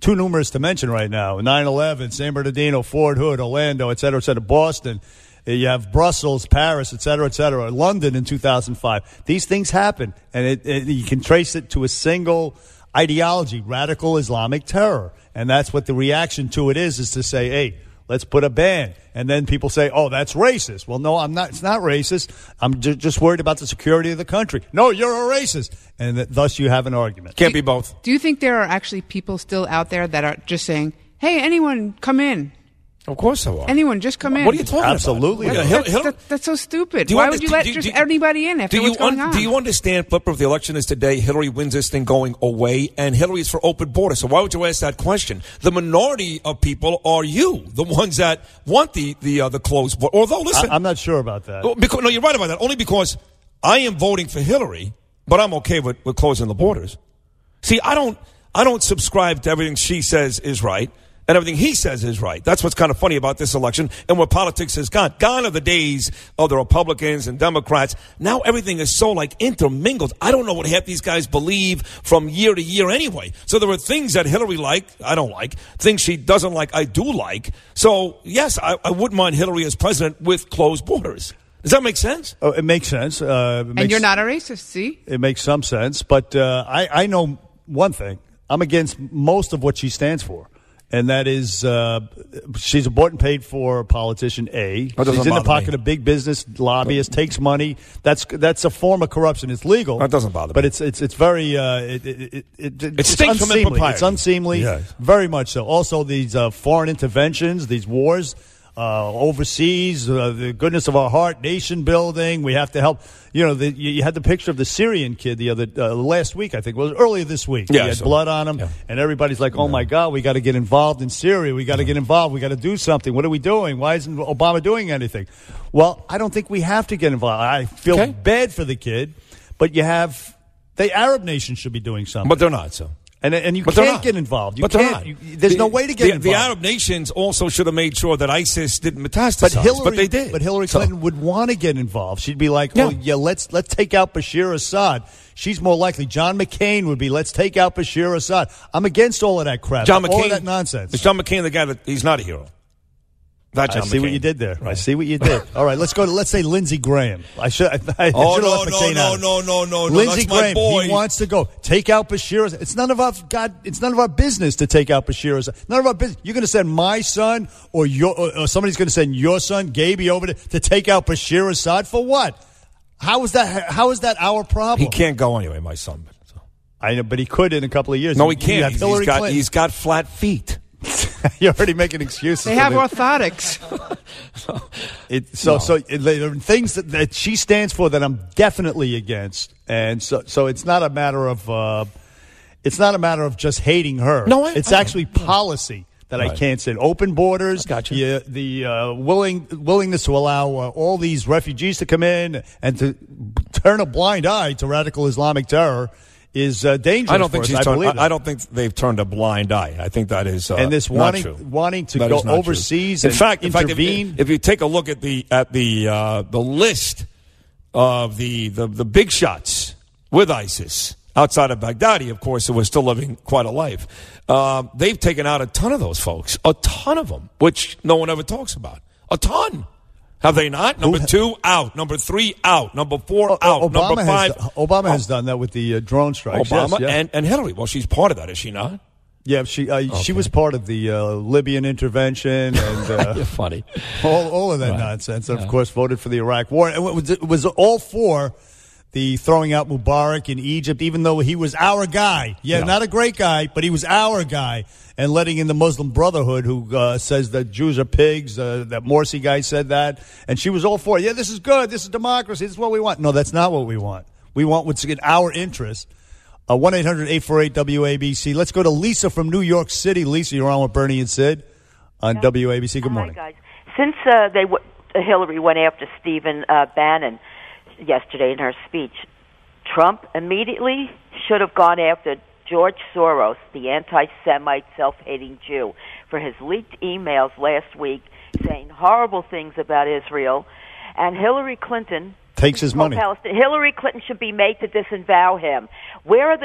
too numerous to mention right now. 9/11, San Bernardino, Fort Hood, Orlando, et cetera, Boston. You have Brussels, Paris, et cetera, London in 2005. These things happen, and you can trace it to a single ideology, radical Islamic terror. And that's what the reaction to it is to say, hey, let's put a ban. And then people say, oh, that's racist. Well, no, I'm not. It's not racist. I'm just worried about the security of the country. No, you're a racist. And thus you have an argument.
Can't be both.
Do you think there are actually people still out there that are just saying, hey, anyone, come in?
Of course there are.
Anyone, just come in.
What are you talking
Absolutely.
about?
That's so stupid. Why would you let anybody in after what's going on?
Do you understand, Flipper, if the election is today, Hillary wins this thing going away, and Hillary is for open borders. So why would you ask that question? The minority of people are you, the ones that want the closed border. Although, listen.
I'm not sure about that.
No, you're right about that. Only because I am voting for Hillary, but I'm okay with closing the borders. See, I don't subscribe to everything she says is right. And everything he says is right. That's what's kind of funny about this election and where politics has gone. Gone are the days of the Republicans and Democrats. Now everything is so intermingled. I don't know what half these guys believe from year to year anyway. So there are things that Hillary I don't like. Things she doesn't like, I do like. So yes, I wouldn't mind Hillary as president with closed borders. Does that make sense?
Oh, it makes sense.
And you're not a racist, see?
It makes some sense. But I know one thing. I'm against most of what she stands for. And that is, she's a bought and paid for politician, A. She's in the pocket of big business lobbyists, takes money. That's a form of corruption. It's legal.
That doesn't bother me.
But it's very, it's
stinks from
unseemly.
impropriety.
It's unseemly, very much so. Also, these foreign interventions, these wars overseas, the goodness of our heart, nation building. We have to help. You had the picture of the Syrian kid the other last week, I think. Well, it was earlier this week.
Yeah,
he had blood on him, and everybody's like, "Oh my God, we got to get involved in Syria. We got to get involved. We got to do something. What are we doing? Why isn't Obama doing anything?" Well, I don't think we have to get involved. I feel bad for the kid, but the Arab nations should be doing something,
but they're not. So.
And you can't get involved. There's no way to get involved.
The Arab nations also should have made sure that ISIS didn't metastasize, but they did.
But Hillary Clinton would want to get involved. She'd be like, let's take out Bashir Assad. She's more likely. John McCain would be, let's take out Bashir Assad. I'm against all of that crap.
John McCain,
all of that nonsense.
Is John McCain the guy that he's not a hero?
I see what you did there. Right. I see what you did. All right, let's go to, let's say, Lindsey Graham. No. Lindsey Graham, he wants to go. Take out Bashir. It's none of our business to take out Bashir. None of our business. You're going to send my son or somebody's going to send your son, Gaby, over to take out Bashir Assad for what? How is that our problem?
He can't go anyway, my son. So.
I know, but he could in a couple of years.
No, he can't. He's got flat feet.
You're already making excuses.
They have orthotics.
So there are things that she stands for that I'm definitely against, and so it's not a matter of just hating her.
No,
it's actually policy that I can't say. Open borders, the willingness to allow all these refugees to come in and to turn a blind eye to radical Islamic terror is dangerous.
I don't think they've turned a blind eye. I think that is
and this wanting to go overseas.
In fact, if you take a look at the list of the big shots with ISIS outside of Baghdadi, of course, who was still living quite a life, they've taken out a ton of those folks, a ton of them, which no one ever talks about. A ton. Have they not? Number 2 out. Number 3 out. Number 4 out. Number 5.
Obama has done that with the drone strikes.
Obama
yes.
and Hillary. Well, she's part of that, is she not?
Yeah, she was part of the Libyan intervention and
You're funny.
all of that nonsense. And, of course, voted for the Iraq War. It was all for the throwing out Mubarak in Egypt, even though he was our guy. Yeah, not a great guy, but he was our guy. And letting in the Muslim Brotherhood, who says that Jews are pigs, that Morsi guy said that. And she was all for it. Yeah, this is good. This is democracy. This is what we want. No, that's not what we want. We want what's in our interest. 1-800-848-WABC. Let's go to Lisa from New York City. Lisa, you're on with Bernie and Sid on WABC. Good morning.
Hi, guys. Since Hillary went after Stephen Bannon yesterday in her speech, Trump immediately should have gone after George Soros, the anti-Semite, self-hating Jew, for his leaked emails last week saying horrible things about Israel. And Hillary Clinton
takes his money.
Hillary Clinton should be made to disavow him. Where's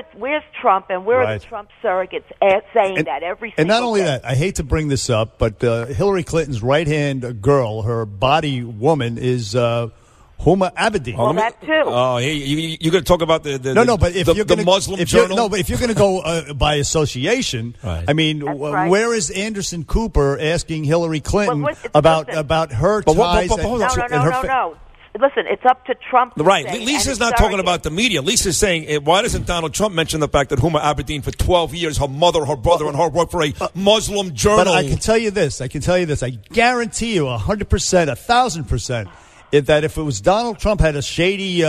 Trump and where are the Trump surrogates saying that every single
And not only
day?
that, I hate to bring this up, but Hillary Clinton's right-hand girl, her body woman, is Huma Abedin.
Well, that too.
Oh, you're going to talk about the
but if you're
the Muslim journal?
But if you're going to go by association, I mean, where is Anderson Cooper asking Hillary Clinton about her ties?
No. Listen, it's up to Trump.
Right. Lisa's not talking about the media. Lisa's saying, why doesn't Donald Trump mention the fact that Huma Abedin for 12 years, her mother, her brother, and her worked for a Muslim journal?
But I can tell you this. I guarantee you 100%, 1,000%. That if it was Donald Trump had a shady,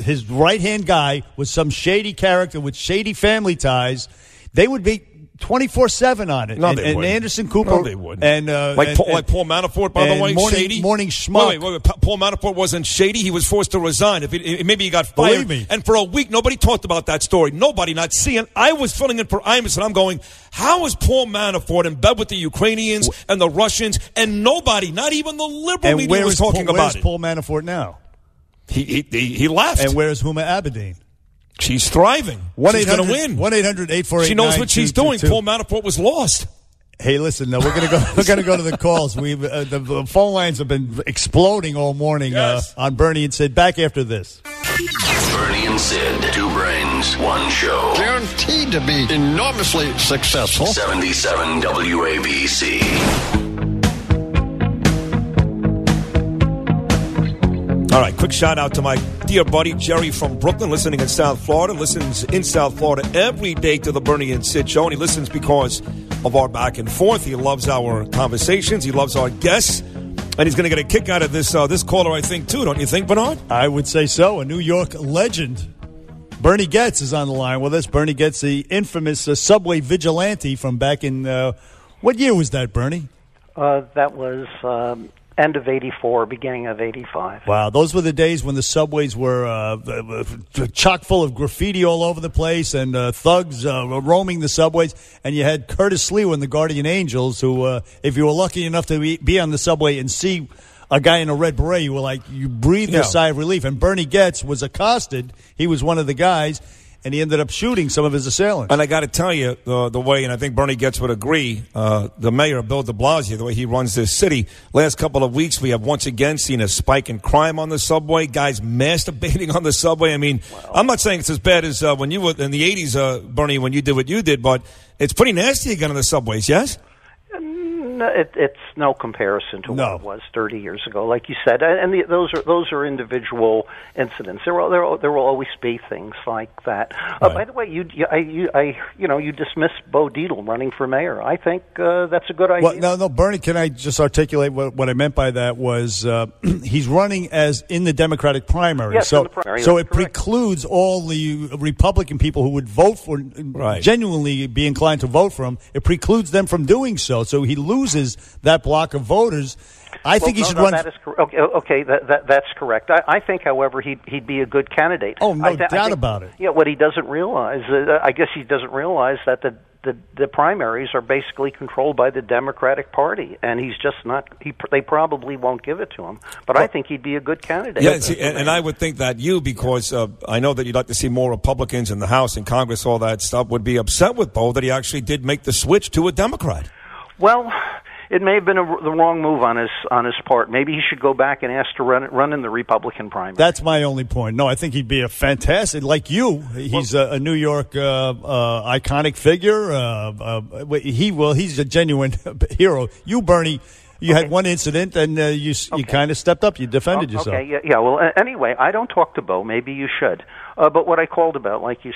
his right-hand guy was some shady character with shady family ties, they would be 24/7 on it.
No, they wouldn't.
And Anderson Cooper.
No, they wouldn't.
And,
like Paul Manafort, by the way, shady.
Morning schmuck.
Wait. Paul Manafort wasn't shady. He was forced to resign. Maybe he got fired.
Believe me.
And for a week, nobody talked about that story. Nobody, not seeing. I was filling in for Imus, and I'm going, how is Paul Manafort in bed with the Ukrainians and the Russians, and nobody, not even the liberal media was talking about it?
Where's Paul Manafort now?
He left.
And where's Huma Abedin?
She's thriving. She's going to win.
1-800-848-9222.
She knows what she's doing. Paul Manafort was lost.
Hey, listen, we're going to go. We're going to go to the calls. The phone lines have been exploding all morning on Bernie and Sid. Back after this.
Bernie and Sid, 2 brains, 1 show.
Guaranteed to be enormously successful.
77 WABC.
All right, quick shout out to my dear buddy Jerry from Brooklyn, listening in South Florida. Listens in South Florida every day to the Bernie and Sid show, and he listens because of our back and forth. He loves our conversations. He loves our guests, and he's going to get a kick out of this caller, I think, too. Don't you think, Bernard?
I would say so. A New York legend. Bernie Getz is on the line with us. Bernie Getz, the infamous subway vigilante from back in, what year was that, Bernie?
That was end of 84, beginning of 85.
Wow, those were the days when the subways were chock full of graffiti all over the place and thugs roaming the subways. And you had Curtis Lewa and the Guardian Angels who, if you were lucky enough to be on the subway and see a guy in a red beret, you breathed a sigh of relief. And Bernie Getz was accosted. He was one of the guys. And he ended up shooting some of his assailants.
And I got to tell you, the way, and I think Bernie Getz would agree, the mayor, Bill de Blasio, the way he runs this city, last couple of weeks we have once again seen a spike in crime on the subway, guys masturbating on the subway. I mean, I'm not saying it's as bad as when you were in the 80s, Bernie, when you did what you did, but it's pretty nasty again on the subways, yes?
It's no comparison to what it was 30 years ago, like you said. And those are individual incidents. There will always be things like that. Right. By the way, you dismissed Bo Dietl running for mayor. I think that's a good idea.
Well, no, Bernie. Can I just articulate what I meant by that? Was he's running as in the Democratic primary?
Yes,
so
in the primary.
So it precludes all the Republican people who would vote for, genuinely be inclined to vote for him. It precludes them from doing so. So he loses that block of voters. I think he should run.
That is okay, that's correct. I think, however, he'd be a good candidate.
Oh, no doubt about it.
Yeah, what he doesn't realize, I guess he doesn't realize that the primaries are basically controlled by the Democratic Party, and he's just not. They probably won't give it to him. But I think he'd be a good candidate.
Yeah, see, and I would think that because I know that you'd like to see more Republicans in the House and Congress, all that stuff, would be upset with Bo that he actually did make the switch to a Democrat.
Well, it may have been the wrong move on his part. Maybe he should go back and ask to run in the Republican primary.
That's my only point. No, I think he'd be a fantastic, like you. He's a New York iconic figure. He's a genuine hero. You, Bernie. You had one incident, and you kind of stepped up. You defended yourself.
Okay, yeah. Well, anyway, I don't talk to Bo. Maybe you should. But what I called about, like you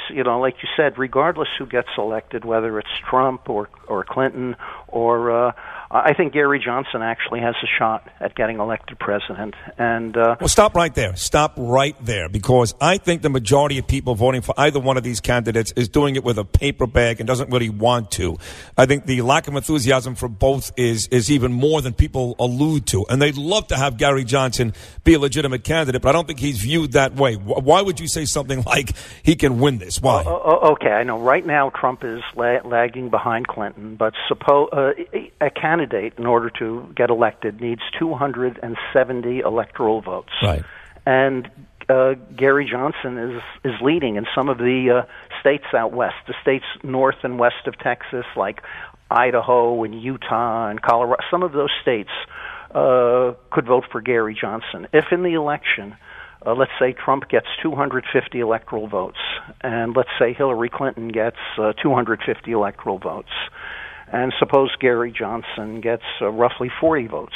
said, regardless who gets elected, whether it's Trump or Clinton or I think Gary Johnson actually has a shot at getting elected president. And
well, stop right there. Stop right there, because I think the majority of people voting for either one of these candidates is doing it with a paper bag and doesn't really want to. I think the lack of enthusiasm for both is even more than people allude to. And they'd love to have Gary Johnson be a legitimate candidate, but I don't think he's viewed that way. Why would you say something like he can win this? Why?
Okay, I know. Right now, Trump is lagging behind Clinton, but suppose a candidate, in order to get elected, needs 270 electoral votes.
Right.
And Gary Johnson is leading in some of the states out west, the states north and west of Texas, like Idaho and Utah and Colorado. Some of those states could vote for Gary Johnson. If in the election, let's say Trump gets 250 electoral votes, and let's say Hillary Clinton gets 250 electoral votes, and suppose Gary Johnson gets roughly 40 votes,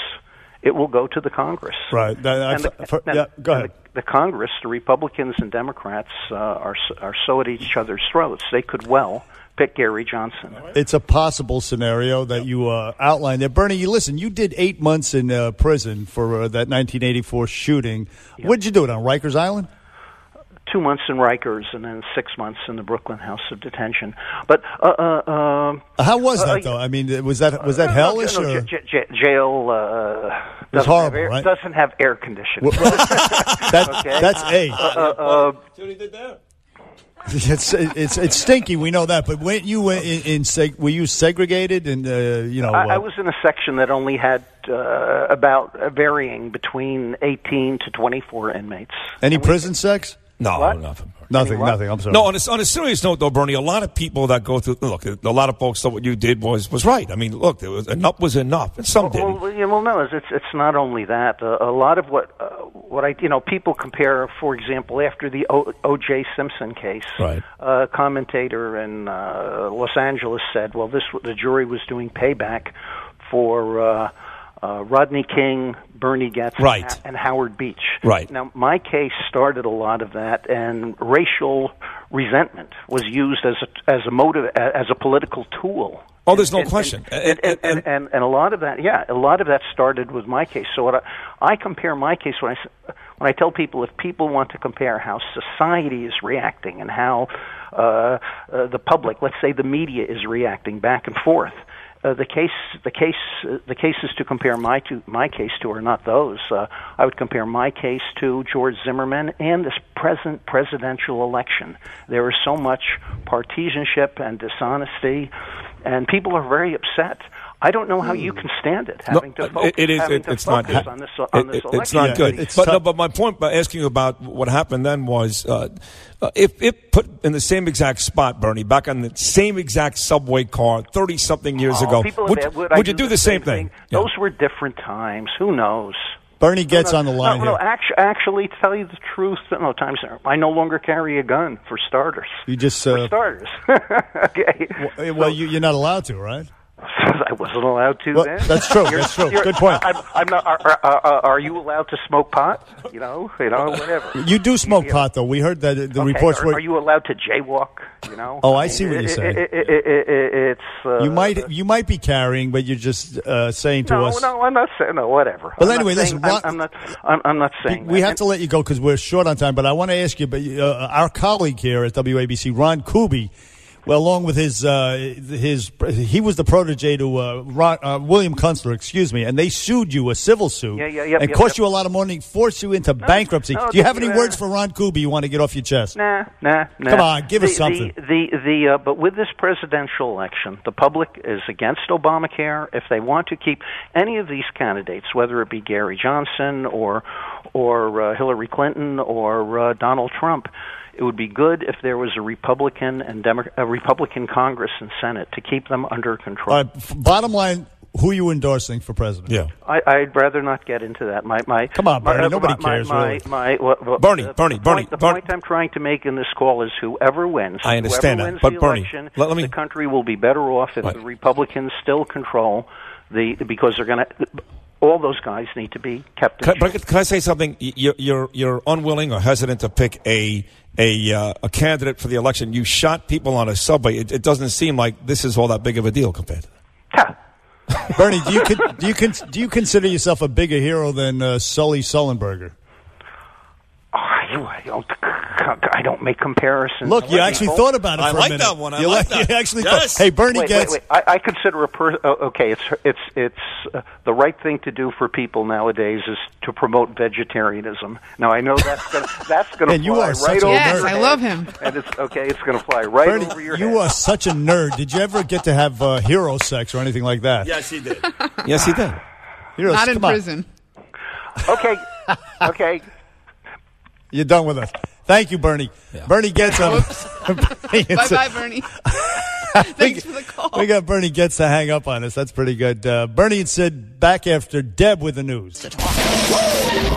it will go to the Congress.
Right. Go ahead.
The Congress, the Republicans and Democrats are so at each other's throats, they could well pick Gary Johnson.
It's a possible scenario that you outlined there. Bernie, you did 8 months in prison for that 1984 shooting. Yep. What did you do it on Rikers Island?
2 months in Rikers and then 6 months in the Brooklyn House of Detention. But
how was that though? I mean, was that hellish?
No, jail doesn't have air conditioning.
That's A. It's stinky. We know that. But when you were were you segregated? And
I was in a section that only had about varying between 18 to 24 inmates.
Any prison sex?
No,
what?
nothing.
I'm sorry.
No, on a serious note, though, Bernie, a lot of people that go through, look, a lot of folks thought what you did was right. I mean, look, enough was enough, and some didn't.
Well, no, it's not only that. A lot of what people compare, for example, after the O.J. Simpson case,
right.
A commentator in Los Angeles said, well, the jury was doing payback for Rodney King, Bernie Goetz,
right.
and Howard Beach.
Right.
Now, my case started a lot of that, and racial resentment was used as a motive, as a political tool.
Oh, there's no question.
And a lot of that started with my case. So what I compare my case when I tell people, if people want to compare how society is reacting and how the public, let's say the media, is reacting back and forth. The cases to compare my case to are not those. I would compare my case to George Zimmerman and this present presidential election. There is so much partisanship and dishonesty, and people are very upset. I don't know how you can stand it. It's not good. On this election.
It's not good. But my point by asking you about what happened then was, if put in the same exact spot, Bernie, back on the same exact subway car 30-something years ago, would you do the same thing?
Those were different times. Who knows?
Bernie gets on the line here.
Actually, to tell you the truth, times I no longer carry a gun, for starters.
You just
for starters. Okay.
Well, you're not allowed to, right?
I wasn't allowed to then.
That's true. That's true. Good point.
I'm not. Are you allowed to smoke pot? Whatever.
You do smoke pot, though. We heard that the reports were.
Are you allowed to jaywalk?
Oh, I see what you're saying.
It's
you might be carrying, but you're just saying to us.
No, I'm not saying. No, whatever.
But anyway, listen.
I'm not saying.
We have to let you go because we're short on time. But I want to ask you, our colleague here at WABC, Ron Kuby. Well, along with his, he was the protege to William Kunstler, and they sued you, a civil suit, and cost you a lot of money, forced you into bankruptcy. Do you have any words for Ron Kuby you want to get off your chest?
Nah.
Come on, give us something.
But with this presidential election, the public is against Obamacare. If they want to keep any of these candidates, whether it be Gary Johnson or Hillary Clinton or Donald Trump, it would be good if there was a Republican and a Republican Congress and Senate to keep them under control.
Bottom line, who you endorsing for president?
Yeah.
I'd rather not get into that.
Come on, Bernie. Nobody cares, really.
The point I'm trying to make in this call is whoever wins.
I understand
whoever
that.
Wins
But
the
Bernie,
election,
let me...
the country will be better off if the Republicans still control because they're going to... All those guys need to be kept in check.
Can I say something? You're unwilling or hesitant to pick a candidate for the election. You shot people on a subway. It doesn't seem like this is all that big of a deal compared to that.
Bernie, do you consider yourself a bigger hero than Sully Sullenberger?
I don't make comparisons.
Look, you actually thought about it for a minute.
I like that one. I like that.
You actually
yes.
thought, hey, Bernie gets...
Wait. I consider it's the right thing to do for people nowadays is to promote vegetarianism. Now, I know that's going to fly right over your head.
Yes, I love him.
And it's going to fly right
Bernie,
over your head.
you are such a nerd. Did you ever get to have hero sex or anything like that?
Yes, he did. Yes, he did.
Heroes,
Not in prison.
Okay.
You're done with us. Thank you, Bernie. Yeah. Bernie gets
Bye-bye, Bernie. Thanks for the call.
We got Bernie gets to hang up on us. That's pretty good. Bernie and Sid back after Deb with the news.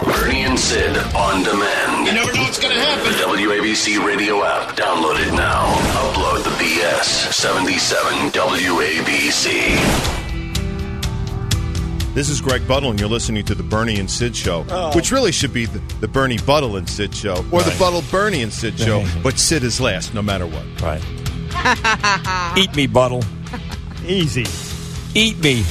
Bernie and Sid on demand.
You never know what's going to happen.
The WABC radio app. Download it now. Upload the BS 77 WABC.
This is Greg Buttle, and you're listening to the Bernie and Sid Show, which really should be the Bernie Buttle and Sid Show, or the Buttle Bernie and Sid Show, but Sid is last, no matter what.
Right. Eat me, Buttle.
Easy.
Eat me.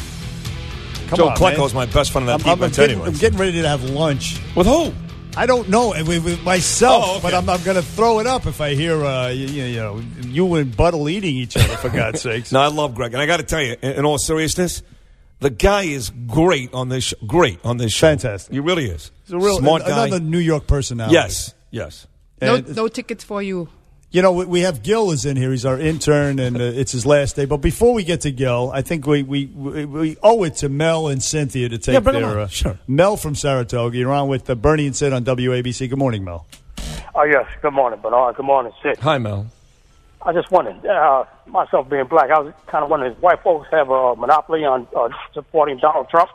Come
Joe
on,
Klecko's my best friend in that defense anyway.
I'm getting ready to have lunch.
With who?
I don't know. With myself,
okay.
But I'm going to throw it up if I hear you and Buttle eating each other, for God's sakes.
No, I love Greg. And I got to tell you, in all seriousness, the guy is great on this show.
Fantastic.
He really is.
He's a real
smart guy.
Another New York personality.
Yes.
No tickets for you.
You know, we have Gil is in here. He's our intern, and it's his last day. But before we get to Gil, I think we owe it to Mel and Cynthia to take their...
Sure.
Mel from Saratoga. You're on with Bernie and Sid on WABC. Good morning, Mel.
Oh, yes. Good morning, Bernard. Good morning, Sid.
Hi, Mel.
I just wondered, myself being black, I was kind of wondering if white folks have a monopoly on supporting Donald Trump.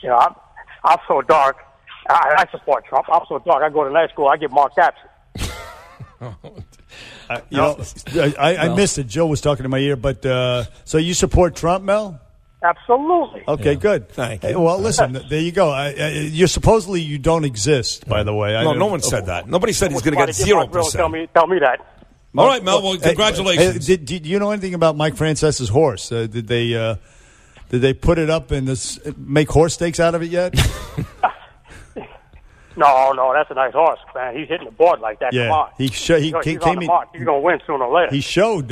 You know, I'm so dark. I support Trump. I'm so dark. I go to night school. I get marked absent.
I missed it. Joe was talking to my ear, but so you support Trump, Mel?
Absolutely.
Okay, good.
Thank you.
Hey, well, listen, there you go. You're supposedly you don't exist, by the way.
No one said that. Nobody said he's going to get 0%.
Tell me that.
All right, Mel. Well, congratulations.
Hey, do you know anything about Mike Francesa's horse? Did they put it up and make horse steaks out of it yet?
No, that's a nice horse, man. He's hitting the board like that.
Yeah,
Come on.
he came in.
He's going to win sooner or later.
He showed.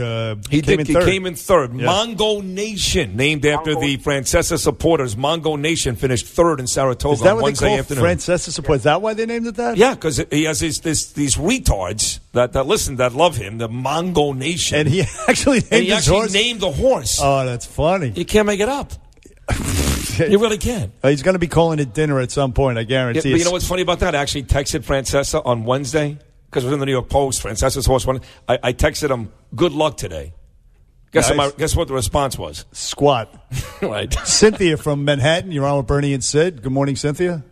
He came in third.
Yeah.
Mongo Nation, named after the Francesa supporters. Mongo Nation finished third in Saratoga
Is that
on
what
Wednesday
they call
afternoon.
Francesa supporters? Is that why they named it that?
Yeah, because he has these retards that listen, that love him, the Mongo Nation.
And he actually
named the horse.
Oh, that's funny.
You can't make it up. You really can't.
He's going to be calling it dinner at some point, I guarantee.
But you know what's funny about that? I actually texted Francesa on Wednesday, because it was in the New York Post. Francesa's horse won. I texted him, good luck today. Guess what the response was?
Squat.
Right.
Cynthia from Manhattan, you're on with Bernie and Sid. Good morning, Cynthia.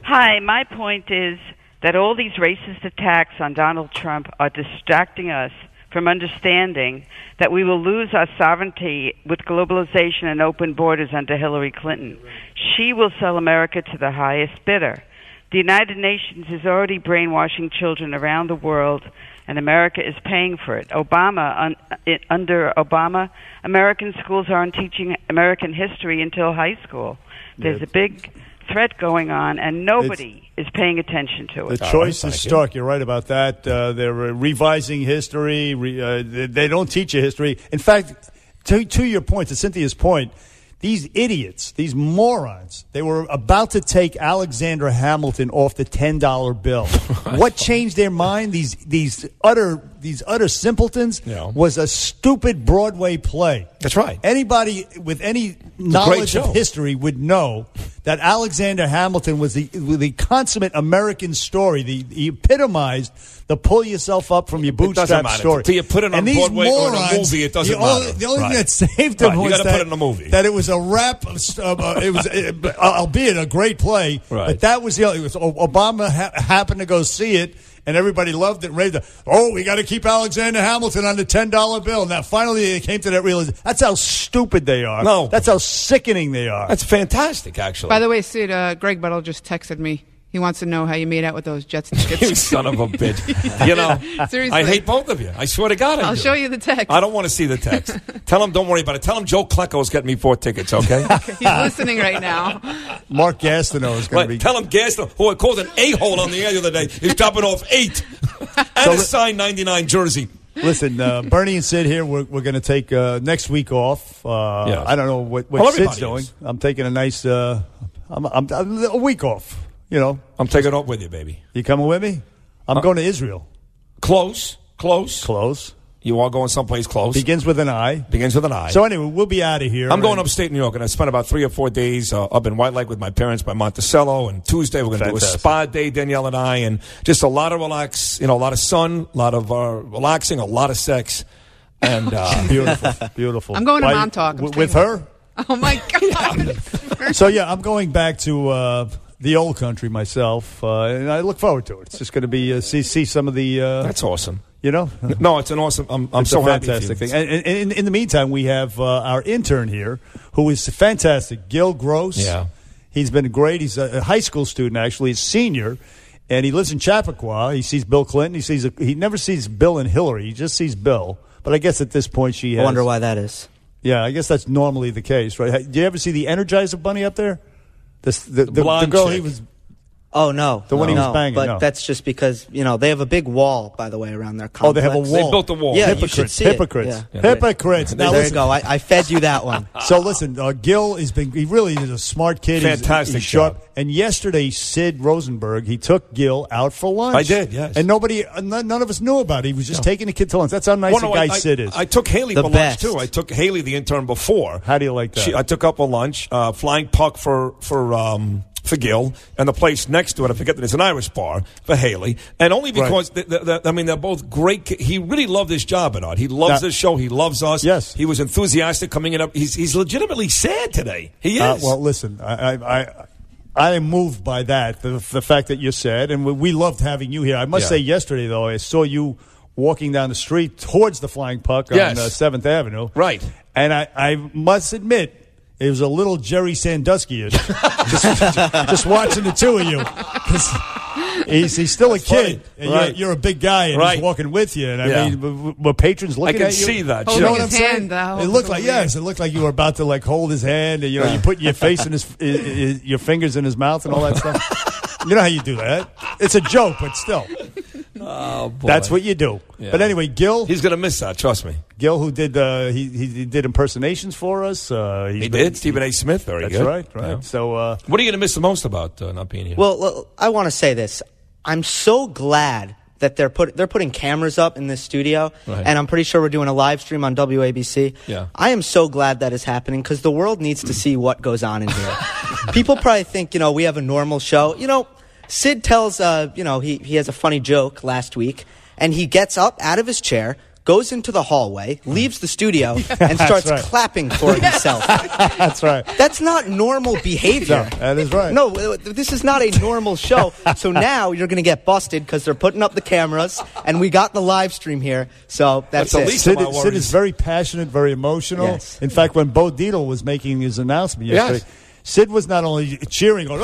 Hi, my point is that all these racist attacks on Donald Trump are distracting us from understanding that we will lose our sovereignty with globalization and open borders under Hillary Clinton. She will sell America to the highest bidder. The United Nations is already brainwashing children around the world, and America is paying for it. Under Obama, American schools aren't teaching American history until high school. There's a big threat going on, and nobody is paying attention to it.
The choice is stark. You're right about that. They're revising history. They don't teach you history. In fact, to your point, to Cynthia's point, these idiots, these morons, they were about to take Alexander Hamilton off the $10 bill. What changed their mind? These utter simpletons was a stupid Broadway play.
That's right.
Anybody with any knowledge of history would know that Alexander Hamilton was the consummate American story. He epitomized the pull yourself up from your bootstrap story.
Till you put it on Broadway or in a movie, it doesn't matter.
The only thing that saved him was
put it in a movie.
that it was a rap. It was, albeit a great play, but that was the only. Obama happened to go see it. And everybody loved it and raved. We got to keep Alexander Hamilton on the $10 bill. Now, finally, they came to that realization. That's how stupid they are.
No.
That's how sickening they are.
That's fantastic, actually.
By the way, Sid, Greg Buttle just texted me. He wants to know how you made out with those Jets tickets.
You son of a bitch. You know,
seriously.
I hate both of you. I swear to God I
I'll
do.
show you the text.
I don't want to see the text. Tell him, don't worry about it. Tell him Joe Klecko's getting me 4 tickets, okay?
He's listening right now.
Mark Gastineau is going to be...
Tell him Gastineau, who I called an a-hole on the air the other day, he's dropping off 8. And a signed 99 jersey.
Listen, Bernie and Sid here, we're going to take next week off. I don't know what Sid's doing. I'm taking a nice... I'm a week off. You know,
I'm taking it up with you, baby.
You coming with me? I'm going to Israel.
Close. You are going someplace close.
Begins with an I. So anyway, we'll be out of here.
I'm going upstate New York, and I spent about 3 or 4 days up in White Lake with my parents by Monticello. And Tuesday we're going to do a spa day, Danielle and I, and just a lot of relax. You know, a lot of sun, a lot of relaxing, a lot of sex, and
beautiful.
I'm going to Montauk
with her.
Oh my God!
So I'm going back to. The old country myself, and I look forward to it. It's just going to be see some of the.
That's awesome.
You know,
no, it's an awesome. I'm so happy.
Fantastic thing. And in the meantime, we have our intern here, who is fantastic, Gil Gross.
Yeah,
he's been great. He's a high school student, actually, a senior, and he lives in Chappaqua. He sees Bill Clinton. He never sees Bill and Hillary. He just sees Bill. But I guess at this point, she has.
I wonder why that is.
Yeah, I guess that's normally the case, right? Do you ever see the Energizer Bunny up there? The girl
chick.
he was.
Oh no,
the one he was banging.
But
no.
That's just because they have a big wall, by the way, around their complex.
Oh, they have a wall.
They built a wall.
Yeah,
Hypocrites.
you should see
Hypocrites.
it. Yeah.
Hypocrites. Now,
there you go. I fed you that one.
So listen, Gil he really is a smart kid.
Fantastic
he's sharp.
job.
And yesterday, Sid Rosenberg, he took Gil out for lunch.
I did, yes.
And none of us knew about it. He was just taking the kid to lunch. That's how nice a guy Sid is.
I took Haley for lunch too. I took Haley, the intern, before.
How do you like that?
I took up a lunch, flying puck for Gil, and the place next to it, I forget that it's an Irish bar for Haley, and only because they're both great. He really loved his job, Bernard. He loves this show. He loves us.
Yes,
he was enthusiastic coming in. He's legitimately sad today. He is.
Well, listen, I am moved by that, the fact that you're sad, and we loved having you here. I must say, yesterday though, I saw you walking down the street towards the Flying Puck on 7th Avenue,
right?
And I must admit. It was a little Jerry Sandusky-ish, just watching the two of you. 'Cause he's still a kid, and you're a big guy, and he's walking with you. And I mean, were patrons looking at you?
I can see that.
You know what I'm saying? It looked like it looked like you were about to hold his hand, and you put your face in your fingers in his mouth and all that stuff. You know how you do that? It's a joke, but still.
Oh, boy.
That's what you do. Yeah. But anyway, Gil.
He's going to miss that, trust me.
Gil, who did he did impersonations for us.
He did. Stephen A. Smith, very good.
That's right. Yeah. So,
what are you going to miss the most about not being here?
Well, I want to say this. I'm so glad that they're putting cameras up in this studio, and I'm pretty sure we're doing a live stream on WABC.
Yeah.
I am so glad that is happening because the world needs to see what goes on in here. People probably think, we have a normal show. Sid tells, he has a funny joke last week, and he gets up out of his chair, goes into the hallway, leaves the studio, and starts clapping for himself.
That's right.
That's not normal behavior.
No, that is right.
No, this is not a normal show. So now you're going to get busted because they're putting up the cameras, and we got the live stream here. So that's it.
Sid is very passionate, very emotional.
Yes.
In fact, when Bo Dietl was making his announcement yesterday, Sid was not only cheering, going,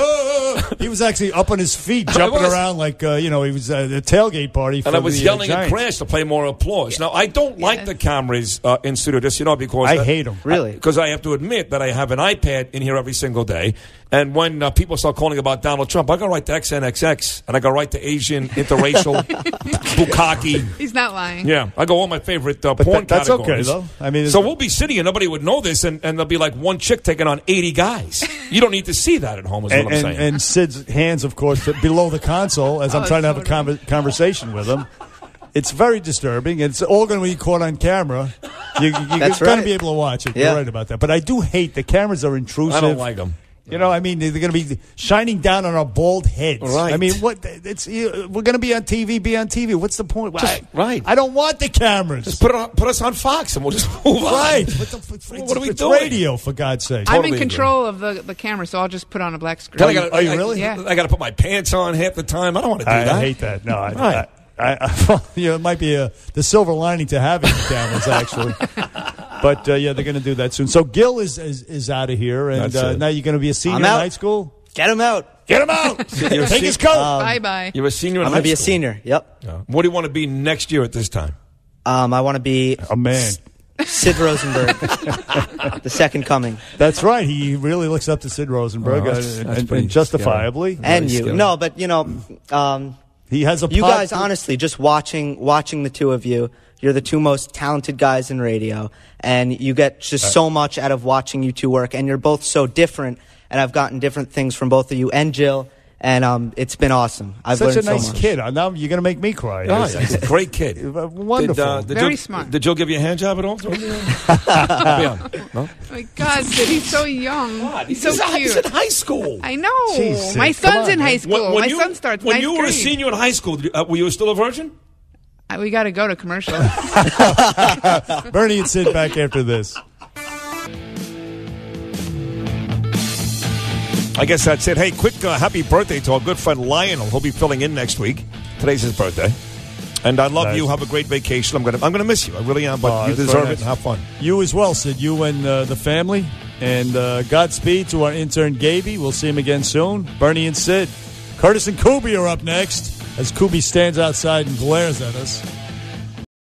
he was actually up on his feet, jumping around like, he was at a tailgate party.
And I was yelling at Crash to play more applause. Now, I don't like the cameras in studio, just because
I hate them.
Really?
Because I have to admit that I have an iPad in here every single day. And when people start calling about Donald Trump, I go right to XNXX, and I go right to Asian, interracial, bukkake.
He's not lying.
Yeah, I go all my favorite porn
that's
categories.
Okay, though. I mean,
so we'll be sitting and nobody would know this, and there'll be like one chick taking on 80 guys. You don't need to see that at home, is what I'm saying.
And Sid's hands, of course, below the console as I'm trying to have a conversation with him. It's very disturbing. It's all going to be caught on camera. You're going to be able to watch it. Yeah. You're right about that. But I do hate the cameras are intrusive.
I don't like them.
You know, I mean, they're going to be shining down on our bald heads.
Right.
I mean, what? It's we're going to be on TV. Be on TV. What's the point?
Right.
I don't want the cameras.
Just put us on Fox, and we'll just move on.
Right.
What are we
it's
doing?
radio, for God's sake.
I'm in control of the camera, so I'll just put on a black screen.
Are you really?
Yeah.
I got to put my pants on half the time. I don't want to do that.
I hate that. No, it might be the silver lining to having the cameras, actually. But they're going to do that soon. So Gil is out of here, and now you're going to be a senior in high school.
Get him out.
Get him out. Take his coat.
Bye.
You're a senior in
I'm
high
going to be a
school.
senior. Yep.
What do you want to be next year at this time?
I want to be
a man.
Sid Rosenberg, the second coming.
That's right. He really looks up to Sid Rosenberg, and justifiably.
And you. No, but,
he has a
you guys, honestly, just watching the two of you, you're the two most talented guys in radio, and you get just so much out of watching you two work, and you're both so different, and I've gotten different things from both of you and Jill, and it's been awesome. I've learned
such a nice
so much.
kid. Now you're going to make me cry.
Oh, he's a great kid.
Wonderful.
Very smart.
Did Jill give you a hand job at all? No?
Oh my God, Sid, he's so young. He's so cute.
He's in high school.
I know.
Jeez,
my
Sid, come
son's
on,
in
man.
high school. My son starts
when
ninth
you were a
grade.
senior in high school. Were you still a virgin?
We got to go to commercial.
Bernie and Sid back after this.
I guess that's it. Hey, quick happy birthday to our good friend Lionel. He'll be filling in next week. Today's his birthday. And I love you. Have a great vacation. I'm gonna miss you. I really am, but you deserve it and have fun.
You as well, Sid. You and the family. And Godspeed to our intern, Gaby. We'll see him again soon. Bernie and Sid. Curtis and Kubi are up next as Kubi stands outside and glares at us.